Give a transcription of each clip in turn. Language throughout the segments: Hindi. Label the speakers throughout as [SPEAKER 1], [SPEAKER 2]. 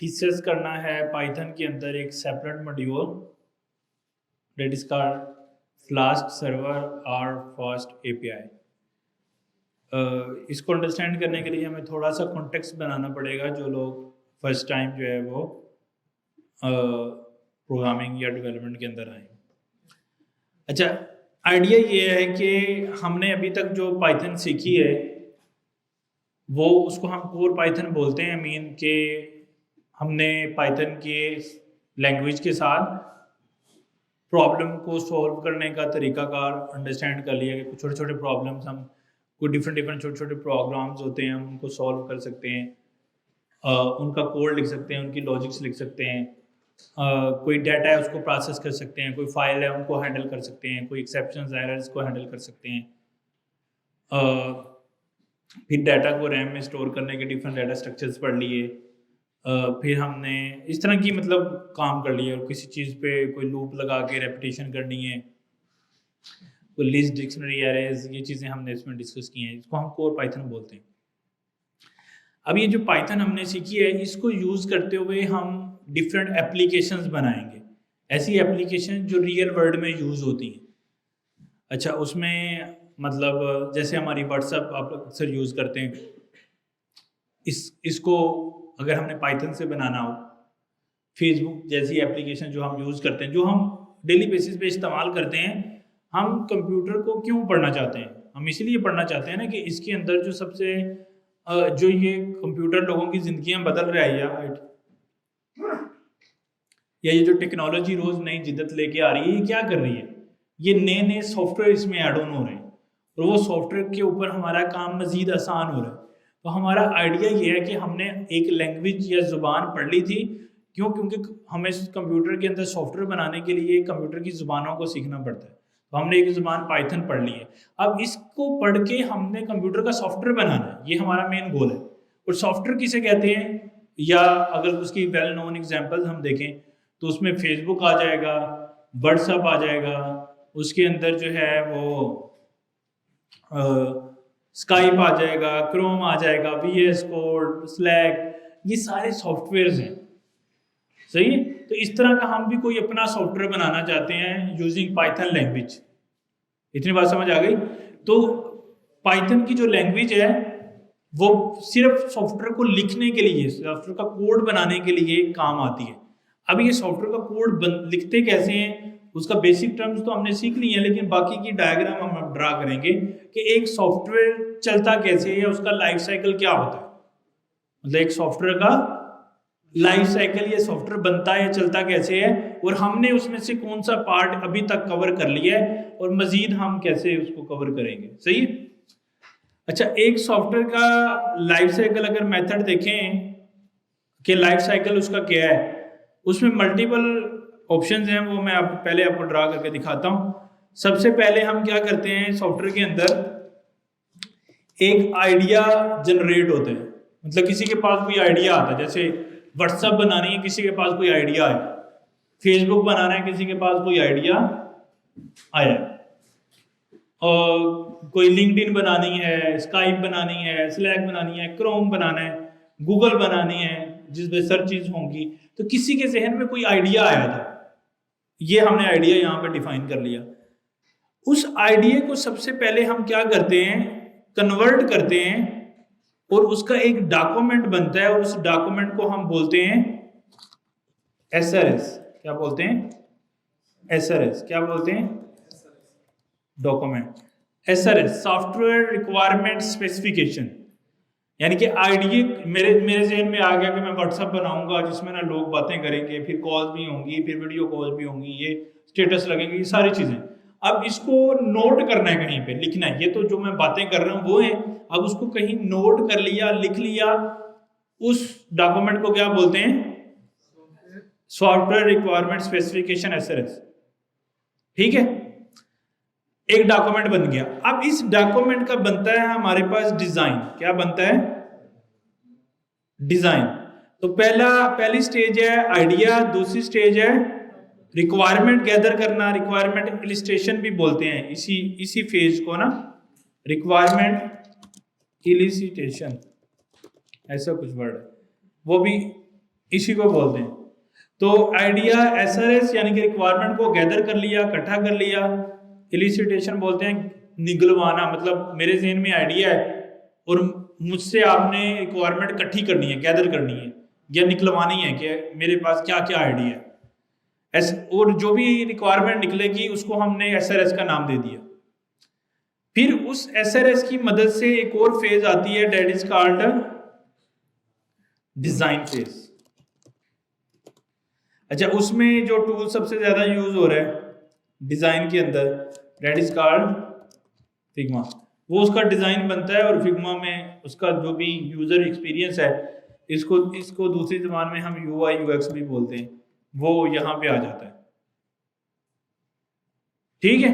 [SPEAKER 1] डिस्कस करना है पाइथन के अंदर एक separate module that is called flask server और फास्ट एपीआई। इसको अंडरस्टैंड करने के लिए हमें थोड़ा सा कॉन्टेक्स्ट बनाना पड़ेगा, जो लोग फर्स्ट टाइम जो है वो प्रोग्रामिंग या डेवलपमेंट के अंदर आए। अच्छा, आइडिया ये है कि हमने अभी तक जो पाइथन सीखी है वो उसको हम कोर पाइथन बोलते हैं। मीन के हमने पाइथन के लैंग्वेज के साथ प्रॉब्लम को सॉल्व करने का तरीकाकार अंडरस्टैंड कर लिया कि कुछ छोटे छोटे प्रॉब्लम्स हम कोई डिफरेंट छोटे छोटे प्रोग्राम्स होते हैं, हम उनको सॉल्व कर सकते हैं, उनका कोड लिख सकते हैं, उनकी लॉजिक्स लिख सकते हैं, कोई डाटा है उसको प्रोसेस कर सकते हैं, कोई फाइल है उनको हैंडल कर सकते हैं, कोई एक्सेप्शंस एरर्स को हैंडल कर सकते हैं। फिर डाटा को रैम में स्टोर करने के डिफरेंट डाटा स्ट्रक्चर्स पढ़ लिए। फिर हमने इस तरह की मतलब काम कर लिया, और किसी चीज़ पे कोई लूप लगा के रेपिटेशन करनी है, कोई लिस्ट, डिक्शनरी, एरेज, ये चीज़ें हमने इसमें डिस्कस की हैं। इसको हम कोर पाइथन बोलते हैं। अब ये जो पाइथन हमने सीखी है इसको यूज़ करते हुए हम डिफरेंट एप्लीकेशंस बनाएंगे, ऐसी एप्लीकेशन जो रियल वर्ल्ड में यूज़ होती हैं। अच्छा, उसमें मतलब जैसे हमारी व्हाट्सएप आप अक्सर यूज़ करते हैं, इसको अगर हमने पाइथन से बनाना हो, फेसबुक जैसी एप्लीकेशन जो हम यूज़ करते हैं, जो हम डेली बेसिस पे इस्तेमाल करते हैं, हम कंप्यूटर को क्यों पढ़ना चाहते हैं? हम इसलिए पढ़ना चाहते हैं ना कि इसके अंदर जो सबसे जो ये कंप्यूटर लोगों की ज़िंदगियाँ बदल रहा है, या ये जो टेक्नोलॉजी रोज़ नई जिद्दत लेके आ रही है, ये क्या कर रही है? ये नए नए सॉफ्टवेयर इसमें ऐड ऑन हो रहे हैं, और वो सॉफ्टवेयर के ऊपर हमारा काम मज़ीद आसान हो रहा है। तो हमारा आइडिया ये है कि हमने एक लैंग्वेज या ज़ुबान पढ़ ली थी। क्यों? क्योंकि हमें कंप्यूटर के अंदर सॉफ्टवेयर बनाने के लिए कंप्यूटर की ज़ुबानों को सीखना पड़ता है। तो हमने एक ज़ुबान पाइथन पढ़ ली है। अब इसको पढ़ के हमने कंप्यूटर का सॉफ्टवेयर बनाना है, ये हमारा मेन गोल है। और सॉफ्टवेयर किसे कहते हैं, या अगर उसकी वेल नोन एग्जाम्पल हम देखें तो उसमें फेसबुक आ जाएगा, व्हाट्सएप आ जाएगा, उसके अंदर जो है वो स्काइप आ जाएगा, क्रोम आ जाएगा, VS कोड, स्लैक, ये सारे सॉफ्टवेयर्स हैं। सही है? तो इस तरह का हम भी कोई अपना सॉफ्टवेयर बनाना चाहते हैं यूजिंग पाइथन लैंग्वेज। इतनी बात समझ आ गई? तो पाइथन की जो लैंग्वेज है वो सिर्फ सॉफ्टवेयर को लिखने के लिए, सॉफ्टवेयर का कोड बनाने के लिए काम आती है। अब ये सॉफ्टवेयर का कोड लिखते कैसे हैं, उसका बेसिक टर्म्स तो हमने सीख ली है, लेकिन बाकी की डायग्राम हम ड्रा करेंगे कि एक सॉफ्टवेयर चलता कैसे है, या उसका लाइफ साइकिल क्या होता है। मतलब एक सॉफ्टवेयर का लाइफ साइकिल, ये सॉफ्टवेयर बनता है, चलता कैसे है, और हमने उसमें से कौन सा पार्ट अभी तक कवर कर लिया है, और मजीद हम कैसे उसको कवर करेंगे। सही है? अच्छा, एक सॉफ्टवेयर का लाइफ साइकिल अगर मेथड देखें कि लाइफ साइकिल उसका क्या है, उसमें मल्टीपल ऑप्शंस हैं, वो मैं पहले आपको ड्रा करके दिखाता हूँ। सबसे पहले हम क्या करते हैं, सॉफ्टवेयर के अंदर एक आइडिया जनरेट होता है। मतलब किसी के पास कोई आइडिया आता है, जैसे व्हाट्सएप बनानी है, किसी के पास कोई आइडिया है, फेसबुक बनाना है, किसी के पास कोई आइडिया आया, और कोई लिंक्डइन बनानी है, स्काइप बनानी है, स्लैक बनानी है, क्रोम बनाना है, गूगल बनानी है जिसमें सर्चेज होंगी। तो किसी के जहन में कोई आइडिया आया था, ये हमने आइडिया यहाँ पे डिफाइन कर लिया। उस आइडिया को सबसे पहले हम क्या करते हैं, कन्वर्ट करते हैं, और उसका एक डॉक्यूमेंट बनता है, और उस डॉक्यूमेंट को हम बोलते हैं SRS। क्या बोलते हैं? SRS। क्या बोलते हैं? Document. SRS, software requirement specification. यानी कि आइडिया मेरे जहन में आ गया कि मैं व्हाट्सएप बनाऊंगा जिसमें ना लोग बातें करेंगे, फिर कॉल भी होंगी, फिर वीडियो कॉल भी होंगी, ये स्टेटस लगेंगे, ये सारी चीजें। अब इसको नोट करना है, कहीं पे लिखना है। ये तो जो मैं बातें कर रहा हूँ वो है, अब उसको कहीं नोट कर लिया, लिख लिया, उस डॉक्यूमेंट को क्या बोलते हैं? Software requirement specification, SRS। ठीक है, एक डॉक्यूमेंट बन गया। अब इस डॉक्यूमेंट का बनता है हमारे पास डिजाइन। क्या बनता है? डिजाइन। तो पहली स्टेज है आइडिया, दूसरी स्टेज है रिक्वायरमेंट गैदर करना, रिक्वायरमेंट इलिस्ट्रेशन भी बोलते हैं इसी फेज को ना, रिक्वायरमेंट इलिस्ट्रेशन, ऐसा कुछ वर्ड है, वो भी इसी को बोलते हैं। तो आइडिया एसआरएस यानी कि रिक्वायरमेंट को गैदर कर लिया, इकट्ठा कर लिया। एलिसिटेशन बोलते हैं निगलवाना, मतलब मेरे जहन में आइडिया है और मुझसे आपने रिक्वायरमेंट इकट्ठी करनी है, गैदर करनी है या निकलवानी है कि मेरे पास क्या क्या आइडिया है। और जो भी रिक्वायरमेंट निकलेगी उसको हमने एसआरएस का नाम दे दिया। फिर उस एसआरएस की मदद से एक और फेज आती है, that is called design phase. अच्छा, उसमें जो टूल सबसे ज्यादा यूज हो रहा है डिजाइन के अंदर, दैट इज कॉल्ड फिग्मा। वो उसका डिजाइन बनता है और फिग्मा में उसका जो भी यूजर एक्सपीरियंस है, इसको दूसरी जबान में हम यूआई यूएक्स भी बोलते हैं, वो यहाँ पे आ जाता है। ठीक है,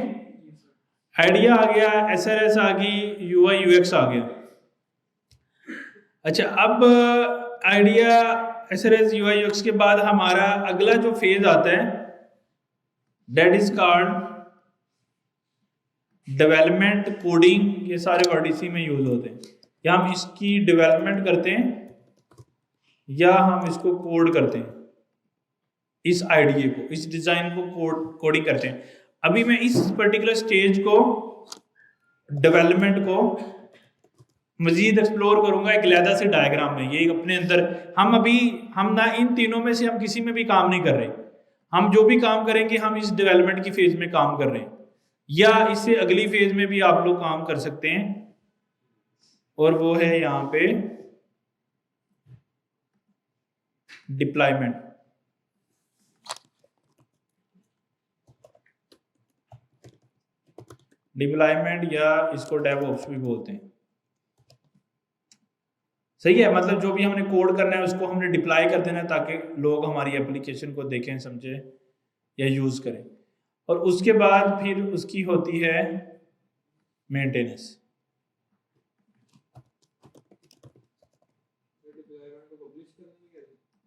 [SPEAKER 1] आइडिया आ गया, एसआरएस आ गई, यूआई यूएक्स आ गया। अच्छा, अब आइडिया एसआरएस यूआई यूएक्स के बाद हमारा अगला जो फेज आता है, that is called development coding. ये सारे वर्ड इसी में यूज होते हैं, या हम इसकी डेवलपमेंट करते हैं या हम इसको कोड करते हैं, इस आइडिया को, इस डिजाइन को कोडिंग करते हैं। अभी मैं इस पर्टिकुलर स्टेज को, डेवलपमेंट को मजीद एक्सप्लोर करूंगा एक अलहदा से डायग्राम में। ये अपने अंदर हम ना इन तीनों में से हम किसी में भी काम नहीं कर रहे। हम जो भी काम करेंगे हम इस डेवलपमेंट की फेज में काम कर रहे हैं, या इससे अगली फेज में भी आप लोग काम कर सकते हैं, और वो है यहाँ पे डिप्लॉयमेंट। डिप्लॉयमेंट या इसको डेवऑप्स भी बोलते हैं। सही है, मतलब जो भी हमने कोड करना है उसको हमने डिप्लॉय कर देना है ताकि लोग हमारी एप्लीकेशन को देखें, समझे या यूज करें। और उसके बाद फिर उसकी होती है मेंटेनेंस।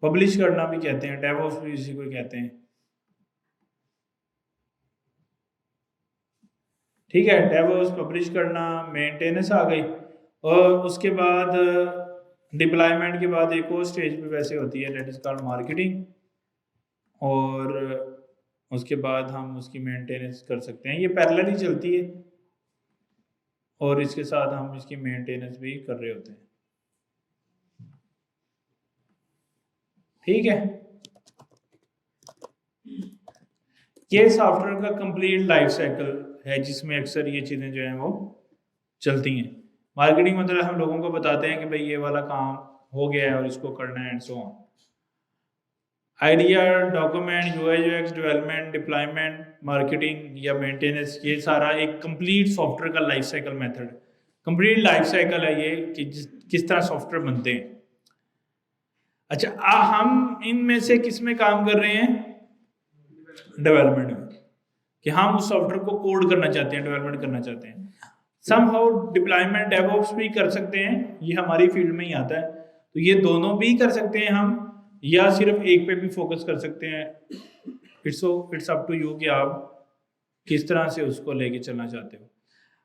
[SPEAKER 1] पब्लिश करना भी कहते हैं, डेवऑप्स भी इसी को कहते हैं। ठीक है, डेवऑप्स, पब्लिश करना, मेंटेनेंस आ गई। और उसके बाद डिप्लॉयमेंट के बाद एक और स्टेज पे वैसे होती है, दैट इज कॉल्ड मार्केटिंग। और उसके बाद हम उसकी मेंटेनेंस कर सकते हैं, ये पैरेलल ही चलती है और इसके साथ हम इसकी मेंटेनेंस भी कर रहे होते हैं। ठीक है, ये सॉफ्टवेयर का कंप्लीट लाइफ साइकिल है जिसमें अक्सर ये चीज़ें जो हैं वो चलती हैं। मार्केटिंग मतलब हम लोगों को बताते हैं कि भाई ये वाला काम हो गया है और इसको करना है, and so on. Idea, document, UI UX, development, deployment, marketing या मेंटेनेंस, ये सारा एक कंप्लीट सॉफ्टवेयर का life cycle method, complete life cycle है ये कि किस तरह सॉफ्टवेयर बनते हैं। अच्छा, हम इनमें से किस में काम कर रहे हैं? डेवलपमेंट में, कि हम उस सॉफ्टवेयर को कोड करना चाहते हैं, डेवलपमेंट करना चाहते हैं। समहाउ डिप्लॉयमेंट, डेवऑप्स भी कर सकते हैं, ये हमारी फील्ड में ही आता है। तो ये दोनों भी कर सकते हैं हम, या सिर्फ एक पे भी फोकस कर सकते हैं। इट्स अप टू यू कि आप किस तरह से उसको लेके चलना चाहते हो।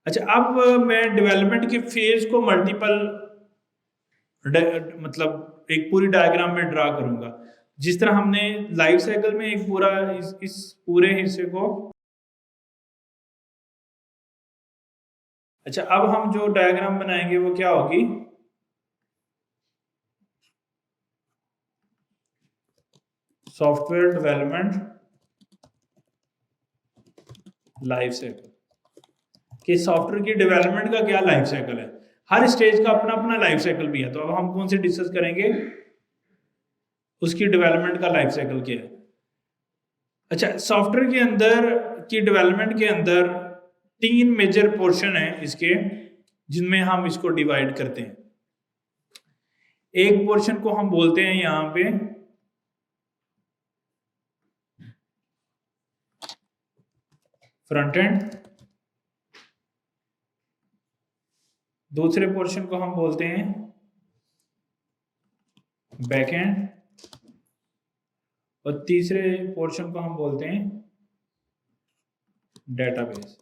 [SPEAKER 1] अच्छा, अब मैं डेवलपमेंट के फेज को मल्टीपल मतलब एक पूरी डायग्राम में ड्रा करूंगा, जिस तरह हमने लाइफ साइकिल में एक पूरा इस पूरे हिस्से को। अच्छा, अब हम जो डायग्राम बनाएंगे वो क्या होगी? सॉफ्टवेयर डेवलपमेंट लाइफ साइकिल, कि सॉफ्टवेयर की डेवलपमेंट का क्या लाइफ साइकिल है। हर स्टेज का अपना अपना लाइफ साइकिल भी है, तो अब हम कौन से डिस्कस करेंगे? उसकी डेवलपमेंट का लाइफ साइकिल क्या है। अच्छा, सॉफ्टवेयर के अंदर की डेवलपमेंट के अंदर 3 मेजर पोर्शन है इसके, जिनमें हम इसको डिवाइड करते हैं। एक पोर्शन को हम बोलते हैं यहां पे फ्रंट एंड, दूसरे पोर्शन को हम बोलते हैं बैक एंड, और तीसरे पोर्शन को हम बोलते हैं डेटाबेस।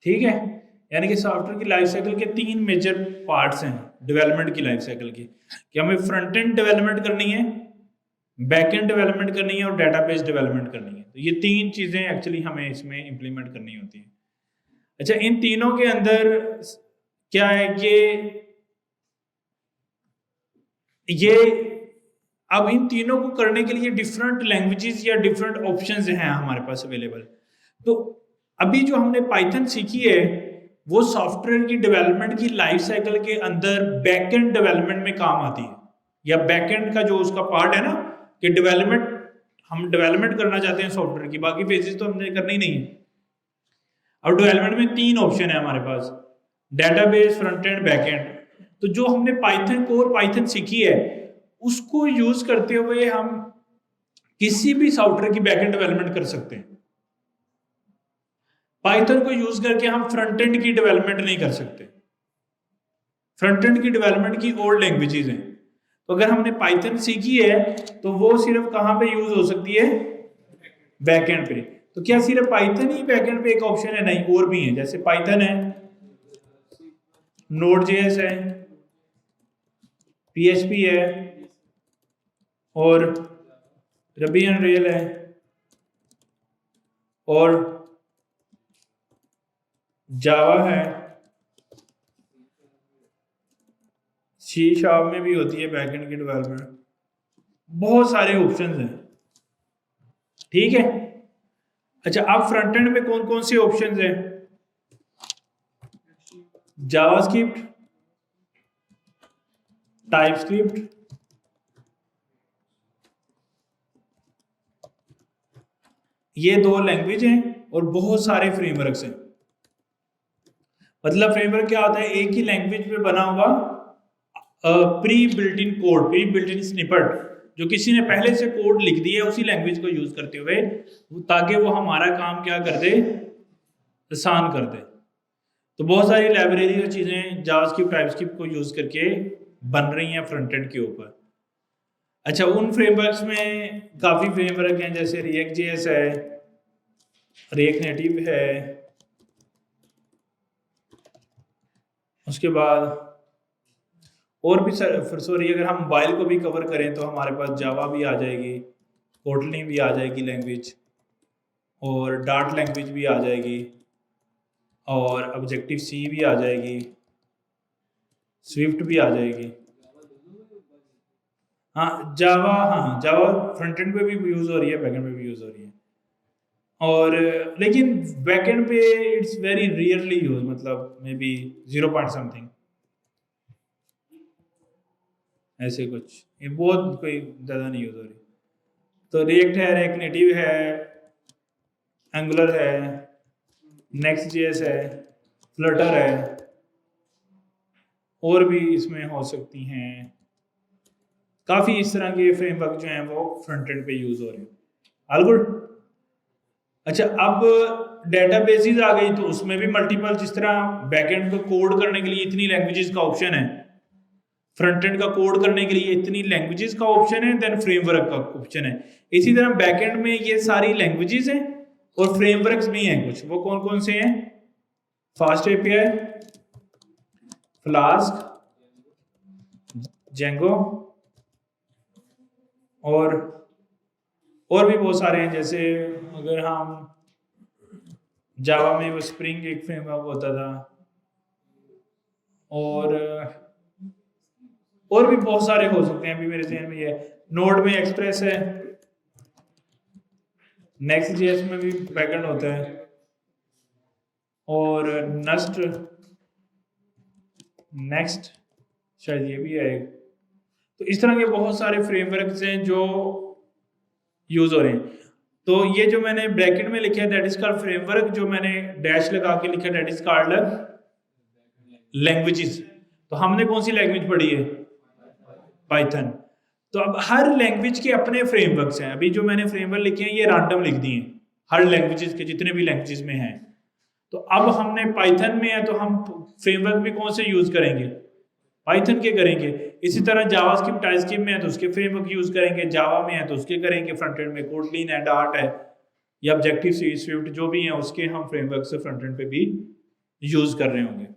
[SPEAKER 1] ठीक है, यानी कि सॉफ्टवेयर की लाइफ साइकिल के 3 मेजर पार्ट्स हैं डेवलपमेंट की लाइफ साइकिल की, कि हमें फ्रंट एंड डेवलपमेंट करनी है, बैक एंड डेवलपमेंट करनी है और डेटाबेस डेवलपमेंट करनी है। तो ये 3 चीजें एक्चुअली हमें इसमें इंप्लीमेंट करनी होती है। अच्छा, इन तीनों के अंदर क्या है, ये अब इन तीनों को करने के लिए डिफरेंट लैंग्वेजेस या डिफरेंट ऑप्शंस हैं हमारे पास अवेलेबल। तो अभी जो हमने पाइथन सीखी है वो सॉफ्टवेयर की डेवलपमेंट की लाइफ साइकिल के अंदर बैकएंड डेवलपमेंट में काम आती है, या बैकएंड का जो उसका पार्ट है ना, कि डेवलपमेंट हम डेवलपमेंट करना चाहते हैं सॉफ्टवेयर की, बाकी फेजेस तो हमने करनी नहीं है। अब डेवलपमेंट में 3 ऑप्शन है हमारे पास, database, front end, back end. तो जो हमने पाइथन कोर पाइथन सीखी है उसको यूज करते हुए हम किसी भी सॉफ्टवेयर की बैकएंड डेवलपमेंट कर सकते हैं। पाइथन को यूज करके हम फ्रंट एंड की डेवलपमेंट नहीं कर सकते। फ्रंट एंड की डेवलपमेंट की और लैंग्वेजेस हैं। तो अगर हमने पाइथन सीखी है तो वो सिर्फ कहां पे यूज हो सकती है, बैकएंड पे। तो क्या सिर्फ पाइथन ही बैकएंड पे एक ऑप्शन है? नहीं, और भी है। जैसे पाइथन है, नोड.जेएस है, पीएचपी है, और रबी ऑन रेल है, और जावा है, C# में भी होती है बैकएंड की डेवलपमेंट। बहुत सारे ऑप्शंस हैं, ठीक है। अच्छा, अब फ्रंट एंड में कौन कौन से ऑप्शंस हैं? जावास्क्रिप्ट, टाइपस्क्रिप्ट, ये 2 लैंग्वेज हैं और बहुत सारे फ्रेमवर्क्स हैं। मतलब फ्रेमवर्क क्या होता है? एक ही लैंग्वेज पे बना हुआ pre built in code, pre built in snippet, जो किसी ने पहले से कोड लिख दिया है उसी लैंग्वेज को यूज करते हुए, ताकि वो हमारा काम क्या कर दे, आसान कर दे। तो बहुत सारी लाइब्रेरी और चीजें जावास्क्रिप्ट, टाइपस्क्रिप्ट को यूज करके बन रही हैं फ्रंट एंड के ऊपर। अच्छा, उन फ्रेमवर्क्स में काफी फ्रेमवर्क हैं, जैसे React.js है, React Native है, उसके बाद और भी सॉरी, अगर हम मोबाइल को भी कवर करें तो हमारे पास जावा भी आ जाएगी, कोटलिन भी आ जाएगी लैंग्वेज, और डार्ट लैंग्वेज भी आ जाएगी, और ऑब्जेक्टिव सी भी आ जाएगी, स्विफ्ट भी आ जाएगी। हाँ जावा फ्रंट एंड पे भी यूज हो रही है, बैकएंड पे भी यूज हो रही है, और लेकिन बैकएंड पे इट्स वेरी रेयरली यूज, मतलब मे बी 0 पॉइंट समथिंग ऐसे कुछ, ये बहुत कोई ज़्यादा नहीं यूज हो रही। तो रिएक्ट है, रिएक्ट नेटिव है, एंगुलर है, नेक्स्ट.जेएस है, फ्लटर है, और भी इसमें हो सकती हैं काफ़ी इस तरह के फ्रेमवर्क जो हैं वो फ्रंट एंड पे यूज हो रहे हैं। All good. अच्छा, अब डेटाबेसेस आ गई, तो उसमें भी मल्टीपल, जिस तरह बैकएंड को कोड करने के लिए इतनी लैंग्वेजेस का ऑप्शन है, फ्रंट एंड का कोड करने के लिए इतनी लैंग्वेजेस का ऑप्शन है, देन फ्रेमवर्क का ऑप्शन है। इसी तरह बैकएंड में ये सारी लैंग्वेजेस हैं और फ्रेमवर्क्स भी हैं कुछ। वो कौन कौन से हैं? फास्ट एपीआई, फ्लास्क, जेंगो, और भी बहुत सारे हैं। जैसे अगर हम जावा में वो स्प्रिंग एक फ्रेमवर्क होता था, और भी बहुत सारे हो सकते हैं, अभी मेरे ध्यान में ये नोड में एक्सप्रेस है, नेक्स्ट.जेएस में भी बैकएंड होता है, और नेक्स्ट शायद ये भी है। तो इस तरह के बहुत सारे फ्रेमवर्क्स हैं जो यूज हो रहे हैं। तो ये जो मैंने ब्रैकेट में लिखा है दैट इज कॉल्ड फ्रेमवर्क, जो मैंने डैश लगा के लिखा दैट इज कॉल्ड लैंग्वेजेस। तो हमने कौन सी लैंग्वेज पढ़ी है? पाइथन। तो अब हर लैंग्वेज के अपने फ्रेमवर्क्स हैं। अभी जो मैंने फ्रेमवर्क लिखे हैं ये रैंडम लिख दिए हैं, हर लैंग्वेजेस के जितने भी लैंग्वेजेस में हैं। तो अब हमने पाइथन में है तो हम फ्रेमवर्क भी कौन से यूज करेंगे? पाइथन के करेंगे। इसी तरह जावास्क्रिप्ट, टाइपस्क्रिप्ट में है तो उसके फ्रेमवर्क यूज करेंगे, जावा में है तो उसके करेंगे, फ्रंट एंड में कोटलिन है, डार्ट है, या ऑब्जेक्टिव सी, स्विफ्ट जो भी है उसके हम फ्रेमवर्क से फ्रंट एंड पे भी यूज कर रहे होंगे।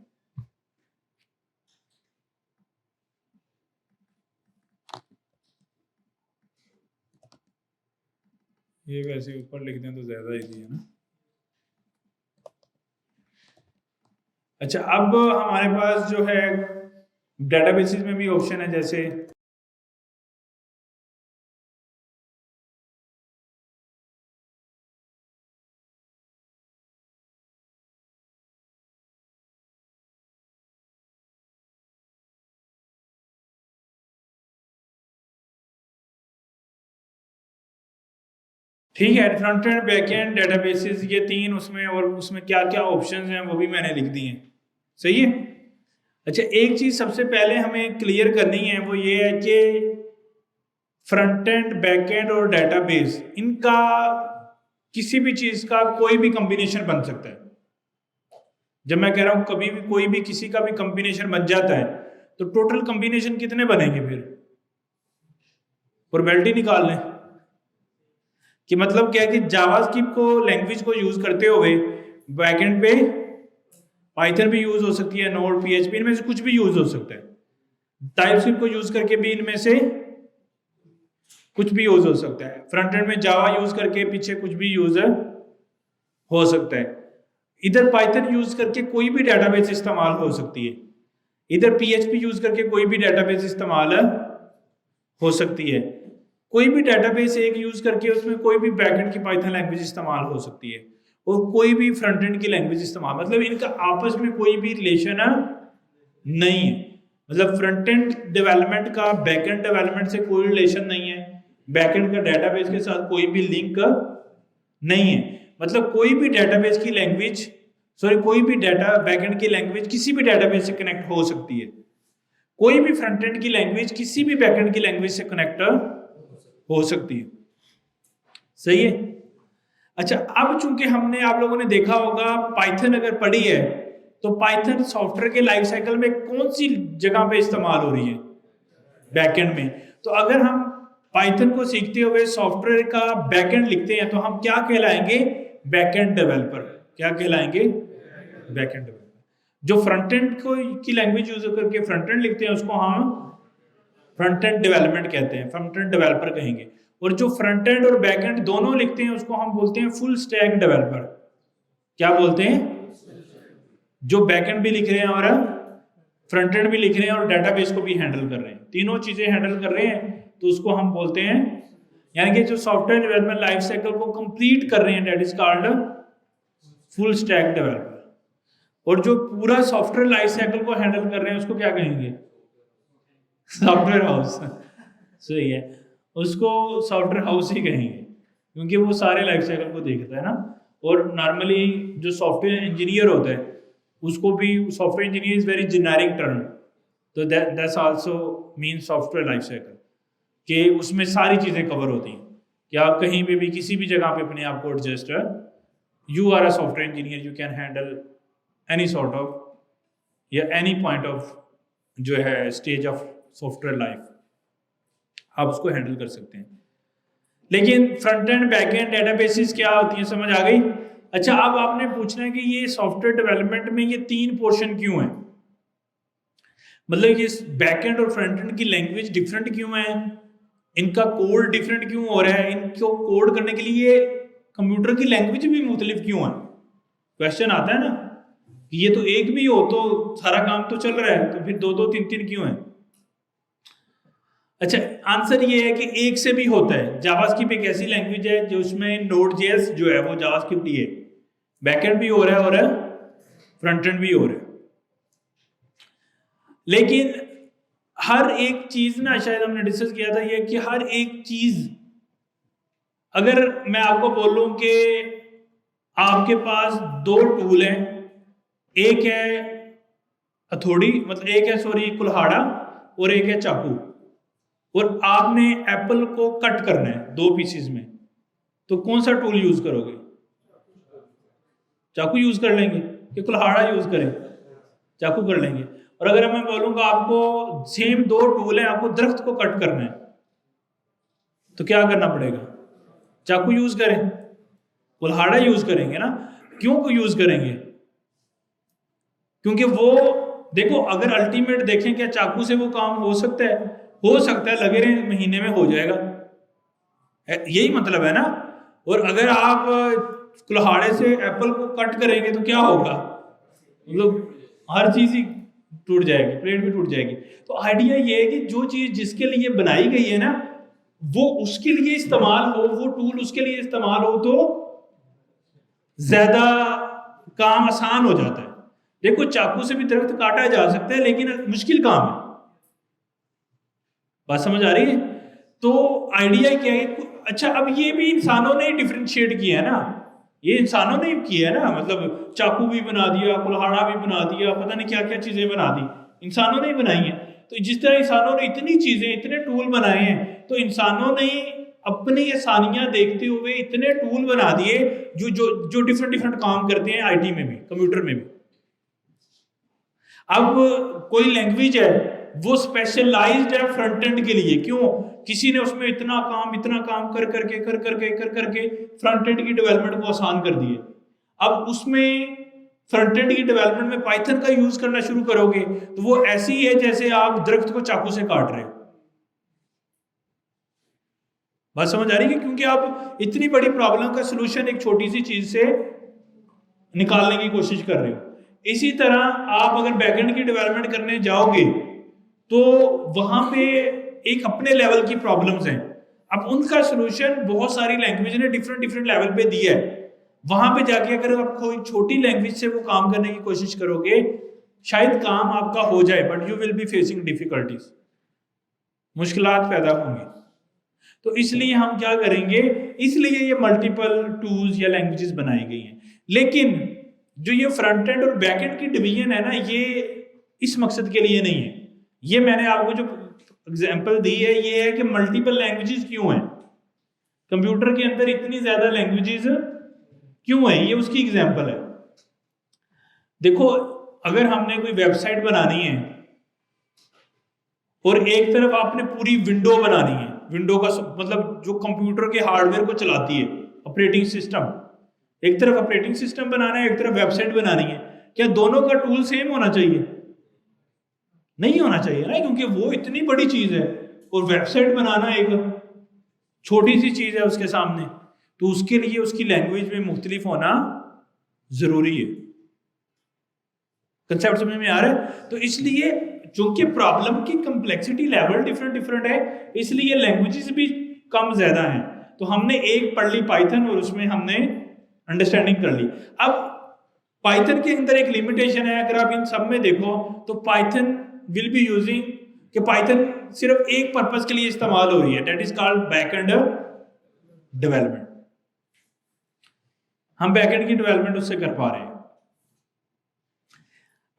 [SPEAKER 1] ये वैसे ऊपर लिख दें तो ज्यादा इजी है ना। अच्छा, अब हमारे पास जो है डेटाबेसेस में भी ऑप्शन है, जैसे ठीक है, front end back and databases ये तीन उसमें, और उसमें क्या क्या ऑप्शंस हैं वो भी मैंने लिख दिए हैं। सही है। अच्छा, एक चीज सबसे पहले हमें क्लियर करनी है, वो ये है कि फ्रंट एंड बैक एंड और डेटाबेस, इनका किसी भी चीज का कोई भी कॉम्बिनेशन बन सकता है। जब मैं कह रहा हूं कभी भी कोई भी किसी का भी कॉम्बिनेशन बन जाता है, तो टोटल कॉम्बिनेशन कितने बनेंगे? फिर प्रोबेबिलिटी निकाल लें कि मतलब क्या है कि जावास्क्रिप्ट को लैंग्वेज को यूज करते हुए बैकएंड पे पाइथन भी यूज हो सकती है, नोड, पीएचपी, इनमें से कुछ भी यूज हो सकता है। टाइपस्क्रिप्ट को यूज करके भी इनमें से कुछ भी यूज हो सकता है। फ्रंट एंड में जावा यूज करके पीछे कुछ भी यूज हो सकता है। इधर पाइथन यूज करके कोई भी डेटाबेस इस्तेमाल हो सकती है, इधर पीएचपी यूज करके कोई भी डेटाबेस इस्तेमाल हो सकती है। कोई भी डेटाबेस एक यूज करके उसमें कोई भी बैकएंड की पाइथन लैंग्वेज इस्तेमाल हो सकती है, और कोई भी फ्रंट एंड की लैंग्वेज इस्तेमाल, मतलब इनका आपस में कोई भी रिलेशन नहीं है। मतलब फ्रंट एंड डेवलपमेंट का बैकएंड डेवलपमेंट से कोई रिलेशन नहीं है, बैकएंड का डेटाबेस के साथ कोई भी लिंक नहीं है। मतलब कोई भी डेटाबेस की लैंग्वेज, कोई भी डाटा बैकएंड की लैंग्वेज किसी भी डेटाबेस से कनेक्ट हो सकती है। कोई भी फ्रंट एंड की लैंग्वेज किसी भी बैकएंड की लैंग्वेज से कनेक्ट हो सकती है। सही है। अच्छा, अब चूंकि हमने, आप लोगों ने देखा होगा पाइथन अगर पढ़ी है, तो पाइथन सॉफ्टवेयर के लाइफ साइकिल में कौन सी जगह पे इस्तेमाल हो रही है? बैकएंड में। तो अगर हम पाइथन को सीखते हुए सॉफ्टवेयर का बैकएंड लिखते हैं, तो हम क्या कहलाएंगे? Backend developer. क्या कहलाएंगे? Backend developer. जो फ्रंट एंड को की लैंग्वेज यूज करके फ्रंट एंड लिखते हैं, उसको हम फ्रंट एंड डेवलपमेंट कहते हैं, फ्रंट एंड डेवलपर कहेंगे। और जो फ्रंट एंड और बैक एंड दोनों लिखते हैं, उसको हम बोलते हैं फुल स्टैक डेवलपर। क्या बोलते हैं? जो बैक एंड भी लिख रहे हैं और फ्रंट एंड भी लिख रहे हैं और डेटाबेस को भी हैंडल कर रहे हैं, तीनों चीजें हैंडल कर रहे हैं, तो उसको हम बोलते हैं, यानी कि जो सॉफ्टवेयर डेवलपमेंट लाइफ साइकिल को कंप्लीट कर रहे हैं, that is called full stack developer. और जो पूरा सॉफ्टवेयर लाइफ साइकिल को हैंडल कर रहे हैं, उसको क्या कहेंगे? Software house. सही है, उसको सॉफ्टवेयर हाउस ही कहेंगे, क्योंकि वो सारे लाइफ साइकिल को देखता है ना। और नॉर्मली जो सॉफ्टवेयर इंजीनियर होता है, उसको भी software engineer is very generic term, तो that's also mean software life cycle, कि उसमें सारी चीजें कवर होती हैं कि आप कहीं पे भी किसी भी जगह पे अपने आप को adjust, you are a software engineer, you can handle any sort of या एनी पॉइंट ऑफ जो है स्टेज ऑफ सॉफ्टवेयर लाइफ, आप उसको हैंडल कर सकते हैं। लेकिन front end back and databases क्या होती हैं, समझ आ गई? अच्छा, अब आपने पूछना है कि ये सॉफ्टवेयर डेवलपमेंट में ये तीन पोर्शन क्यों है, मतलब ये बैक एंड और फ्रंट एंड की लैंग्वेज डिफरेंट क्यों है, इनका कोड डिफरेंट क्यों हो रहा है, इनको कोड करने के लिए कंप्यूटर की लैंग्वेज भी मुख्तलिफ क्यों है? क्वेश्चन आता है ना कि ये तो एक भी हो तो सारा काम तो चल रहा है, तो फिर दो दो तीन तीन क्यों है? अच्छा, आंसर ये है कि एक से भी होता है। जावास्क्रिप्ट एक ऐसी लैंग्वेज है जो उसमें नोड.जेएस जो है वो जावास्क्रिप्ट ही है, बैकएंड भी हो रहा है और फ्रंट एंड भी हो रहा है। लेकिन हर एक चीज ना, शायद हमने डिस्कस किया था ये, कि हर एक चीज, अगर मैं आपको बोलूं कि आपके पास दो टूल हैं, एक है हथौड़ी, मतलब एक है कुल्हाड़ा, और एक है चाकू, और आपने एप्पल को कट करना है दो पीसेस में, तो कौन सा टूल यूज करोगे? चाकू यूज कर लेंगे कि कुल्हाड़ा यूज करें? चाकू कर लेंगे। और अगर मैं बोलूंगा आपको सेम दो टूल हैं, आपको दरख्त को कट करना है, तो क्या करना पड़ेगा? चाकू यूज करें? कुल्हाड़ा यूज करेंगे ना। क्यों यूज करेंगे? क्योंकि वो देखो, अगर अल्टीमेट देखें, क्या चाकू से वो काम हो सकता है? हो सकता है, लगे रहे महीने में हो जाएगा, यही मतलब है ना। और अगर आप कुल्हाड़े से एप्पल को कट करेंगे तो क्या होगा, मतलब हर चीज ही टूट जाएगी, प्लेट भी टूट जाएगी। तो आइडिया ये है कि जो चीज जिसके लिए बनाई गई है ना, वो उसके लिए इस्तेमाल हो, वो टूल उसके लिए इस्तेमाल हो, तो ज्यादा काम आसान हो जाता है। देखो चाकू से भी दरख्त काटा जा सकता है, लेकिन मुश्किल काम है। बात समझ आ रही है? तो आइडिया क्या है? अच्छा, अब ये भी इंसानों ने डिफरेंशिएट किया है ना, ये इंसानों ने किया है ना, मतलब चाकू भी बना दिया, कुल्हाड़ा भी बना दिया, पता नहीं क्या क्या चीजें बना दी, इंसानों ने ही बनाई है। तो जिस तरह इंसानों ने इतनी चीजें, इतने टूल बनाए हैं, तो इंसानों ने अपनी आसानियां देखते हुए इतने टूल बना दिए जो जो जो डिफरेंट डिफरेंट काम करते हैं, आईटी में भी, कंप्यूटर में भी। अब कोई लैंग्वेज है वो स्पेशलाइज्ड है फ्रंट एंड के लिए, क्यों? किसी ने उसमें इतना काम कर करके फ्रंट एंड की डेवलपमेंट को आसान कर दिए। अब उसमें फ्रंट एंड की डेवलपमेंट में पाइथन का यूज करना शुरू करोगे तो वो ऐसी है जैसे आप दरख्त को चाकू से काट रहे हो। बात समझ आ रही है? क्योंकि आप इतनी बड़ी प्रॉब्लम का सलूशन एक छोटी सी चीज से निकालने की कोशिश कर रहे हो। इसी तरह आप अगर बैकएंड की डेवलपमेंट करने जाओगे तो वहां पे एक अपने लेवल की प्रॉब्लम्स हैं। अब उनका सलूशन बहुत सारी लैंग्वेज ने डिफरेंट डिफरेंट लेवल पे दिया है। वहां पे जाके अगर आप कोई छोटी लैंग्वेज से वो काम करने की कोशिश करोगे, शायद काम आपका हो जाए, but you will be facing difficulties, मुश्किलात पैदा होंगी। तो इसलिए हम क्या करेंगे, इसलिए ये मल्टीपल टूल्स या लैंग्वेजेस बनाई गई हैं। लेकिन जो ये फ्रंट एंड और बैक एंड की डिवीजन है ना, ये इस मकसद के लिए नहीं है। ये मैंने आपको जो एग्जांपल दी है ये है कि मल्टीपल लैंग्वेजेस क्यों हैं, कंप्यूटर के अंदर इतनी ज्यादा लैंग्वेजेस क्यों है, ये उसकी एग्जांपल है। देखो, अगर हमने कोई वेबसाइट बनानी है और एक तरफ आपने पूरी विंडो बनानी है, विंडो का मतलब जो कंप्यूटर के हार्डवेयर को चलाती है, ऑपरेटिंग सिस्टम, एक तरफ ऑपरेटिंग सिस्टम बनाना है, एक तरफ वेबसाइट बनानी है, क्या दोनों का टूल सेम होना चाहिए? नहीं होना चाहिए ना, क्योंकि वो इतनी बड़ी चीज है और वेबसाइट बनाना एक छोटी सी चीज है उसके सामने। तो उसके लिए उसकी लैंग्वेज में मुख्तलिफ होना जरूरी है। कंसेप्ट समझ में आ रहा है? तो इसलिए चूंकि प्रॉब्लम की कंप्लेक्सिटी लेवल डिफरेंट डिफरेंट है, इसलिए लैंग्वेजेस भी कम ज्यादा हैं। तो हमने एक पढ़ ली पाइथन और उसमें हमने अंडरस्टैंडिंग कर ली। अब पाइथन के अंदर एक लिमिटेशन है, अगर आप इन सब में देखो तो पाइथन विल बी यूजिंग कि पाइथन सिर्फ एक पर्पस के लिए इस्तेमाल हो रही है, that is called backend development. हम बैकएंड की डेवलपमेंट उससे कर पा रहे हैं।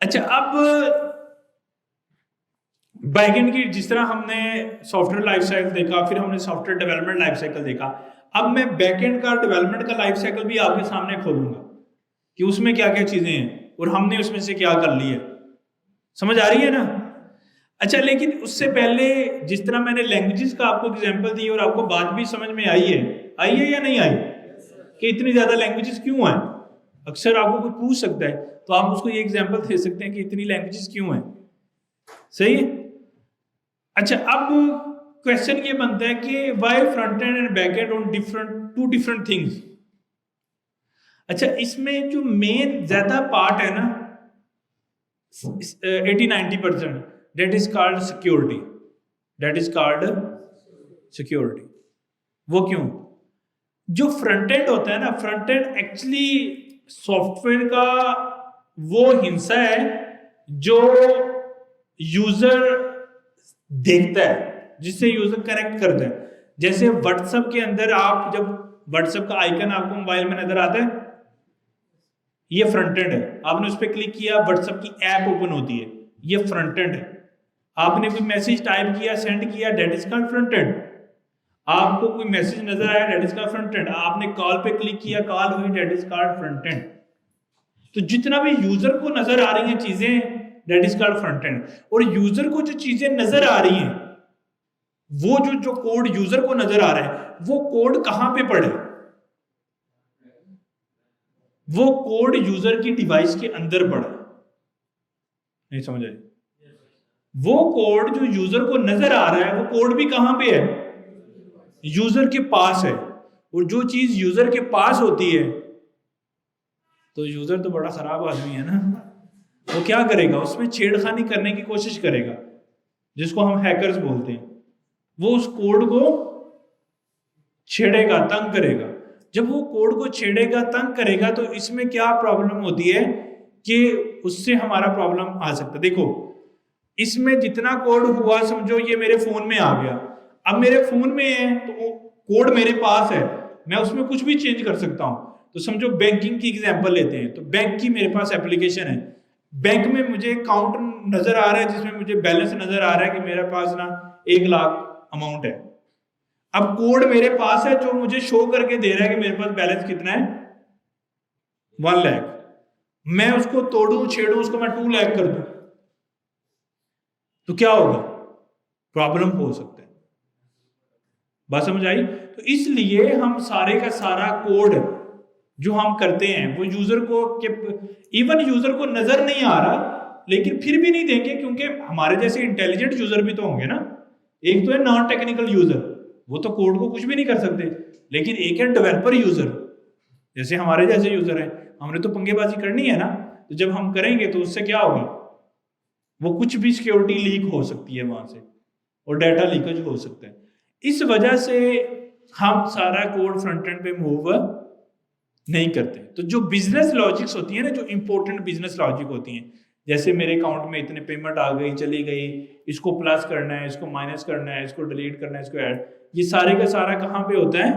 [SPEAKER 1] अच्छा, अब बैकएंड की जिस तरह हमने सॉफ्टवेयर लाइफ साइकिल देखा, फिर हमने सॉफ्टवेयर डेवलपमेंट लाइफ साइकिल देखा, अब मैं बैकएंड का डेवलपमेंट का लाइफ साइकिल भी आपके सामने खोलूंगा कि उसमें क्या क्या चीजें हैं और हमने उसमें से क्या कर लिया। समझ आ रही है ना? अच्छा, लेकिन उससे पहले जिस तरह मैंने लैंग्वेजेस का आपको एग्जांपल दी और आपको बात भी समझ में आई है या नहीं आई कि इतनी ज्यादा लैंग्वेजेस क्यों हैं? अक्सर आपको कोई पूछ सकता है तो आप उसको ये एग्जांपल दे सकते हैं कि इतनी लैंग्वेजेस क्यों हैं। सही है? अच्छा, अब क्वेश्चन ये बनता है कि why front end and back end on two different things. अच्छा, इसमें जो मेन ज्यादा पार्ट है ना 80-90%, that is called security, that is called security। वो क्यों? जो फ्रंट एंड होता है ना, फ्रंट एंड एक्चुअली सॉफ्टवेयर का वो हिस्सा है जो यूजर देखता है, जिससे यूजर कनेक्ट करता है। जैसे व्हाट्सएप के अंदर आप जब व्हाट्सएप का आइकन आपको मोबाइल में नजर आता है, ये फ्रंट एंड है। आपने उस पर क्लिक किया, व्हाट्सएप की ऐप ओपन होती है, ये फ्रंट एंड है। आपने कोई मैसेज टाइप किया, सेंड किया, that is called front end. आपको कोई मैसेज नजर आया, that is called front end. आपने कॉल पे क्लिक किया, कॉल हुई, that is called front end. तो जितना भी यूजर को नजर आ रही हैं चीजें, that is called front end. और यूजर को जो चीजें नजर आ रही हैं, वो जो कोड यूजर को नजर आ रहा है, वो कोड कहां पे पड़े? वो कोड यूजर की डिवाइस के अंदर पड़ा। नहीं समझ आई? वो कोड जो यूजर को नजर आ रहा है, वो कोड भी कहां पे है? यूजर के पास है। और जो चीज यूजर के पास होती है, तो यूजर तो बड़ा खराब आदमी है ना, वो क्या करेगा, उसमें छेड़खानी करने की कोशिश करेगा, जिसको हम हैकर्स बोलते हैं। वो उस कोड को छेड़ेगा, तंग करेगा। जब वो कोड को छेड़ेगा, तंग करेगा, तो इसमें क्या प्रॉब्लम होती है कि उससे हमारा प्रॉब्लम आ सकता है। देखो, इसमें जितना कोड हुआ, समझो ये मेरे फोन में आ गया, अब मेरे फोन में है तो कोड मेरे पास है, मैं उसमें कुछ भी चेंज कर सकता हूं। तो समझो बैंकिंग की एग्जांपल लेते हैं, तो बैंक की मेरे पास एप्लीकेशन है, बैंक में मुझे अकाउंट नजर आ रहा है जिसमें मुझे बैलेंस नजर आ रहा है कि मेरे पास ना 1 लाख अमाउंट है। अब कोड मेरे पास है जो मुझे शो करके दे रहा है कि मेरे पास बैलेंस कितना है, 1 लाख। मैं उसको तोड़ू, छेड़ू, उसको मैं 2 लाख कर दूं, तो क्या होगा, प्रॉब्लम हो सकता है। बात समझ आई? तो इसलिए हम सारे का सारा कोड जो हम करते हैं वो यूजर को, इवन यूजर को नजर नहीं आ रहा, लेकिन फिर भी नहीं देंगे, क्योंकि हमारे जैसे इंटेलिजेंट यूजर भी तो होंगे ना। एक तो है नॉन टेक्निकल यूजर, वो तो कोड को कुछ भी नहीं कर सकते, लेकिन एक है डेवलपर यूजर, जैसे हमारे जैसे यूजर है, हमने तो पंगेबाजी करनी है ना। तो जब हम करेंगे तो उससे क्या होगा, वो कुछ भी सिक्योरिटी लीक हो सकती है वहां से, और डाटा लीकेज हो सकता है। इस वजह से हम सारा कोड फ्रंट एंड पे मूव नहीं करते। तो जो बिजनेस लॉजिक्स होती है ना, जो इंपॉर्टेंट बिजनेस लॉजिक होती हैं, जैसे मेरे अकाउंट में इतने पेमेंट आ गई, चली गई, इसको प्लस करना है, इसको माइनस करना है, इसको डिलीट करना है, इसको ऐड, ये सारे का सारा कहां पे होता है,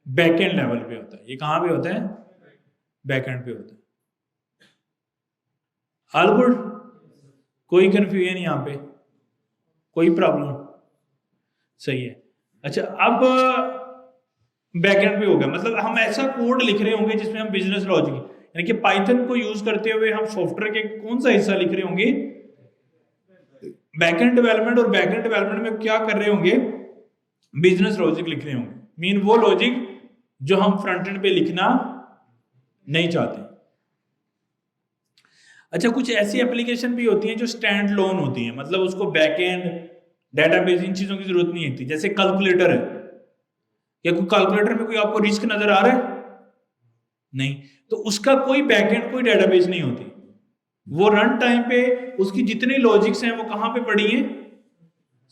[SPEAKER 1] बैकएंड लेवल पे होता है। ये कहां पे होता है, बैकएंड पे होता है। ऑल गुड, कोई कंफ्यूजन यहां पे, कोई प्रॉब्लम? सही है। अच्छा, अब बैकएंड पे हो गया, मतलब हम ऐसा कोड लिख रहे होंगे जिसमें हम बिजनेस लॉजिक, यानी कि पाइथन को यूज करते हुए हम सॉफ्टवेयर के कौन सा हिस्सा लिख रहे होंगे, बैकएंड डेवलपमेंट। और बैकएंड डेवलपमेंट में क्या कर रहे होंगे, बिजनेस लॉजिक लिख रहे होंगे, मीन वो लॉजिक जो हम फ्रंट एंड पे लिखना नहीं चाहते। अच्छा, कुछ ऐसी एप्लीकेशन भी होती हैं जो स्टैंड लोन होती हैं, मतलब उसको बैकएंड, डेटाबेस, इन चीजों की जरूरत नहीं होती। जैसे कैलकुलेटर है, क्या कोई कैलकुलेटर में कोई आपको रिस्क नजर आ रहा है? नहीं, तो उसका कोई बैकएंड, कोई डेटाबेस नहीं होती। वो रन टाइम पे उसकी जितनी लॉजिक्स हैं वो कहां पे पड़ी हैं,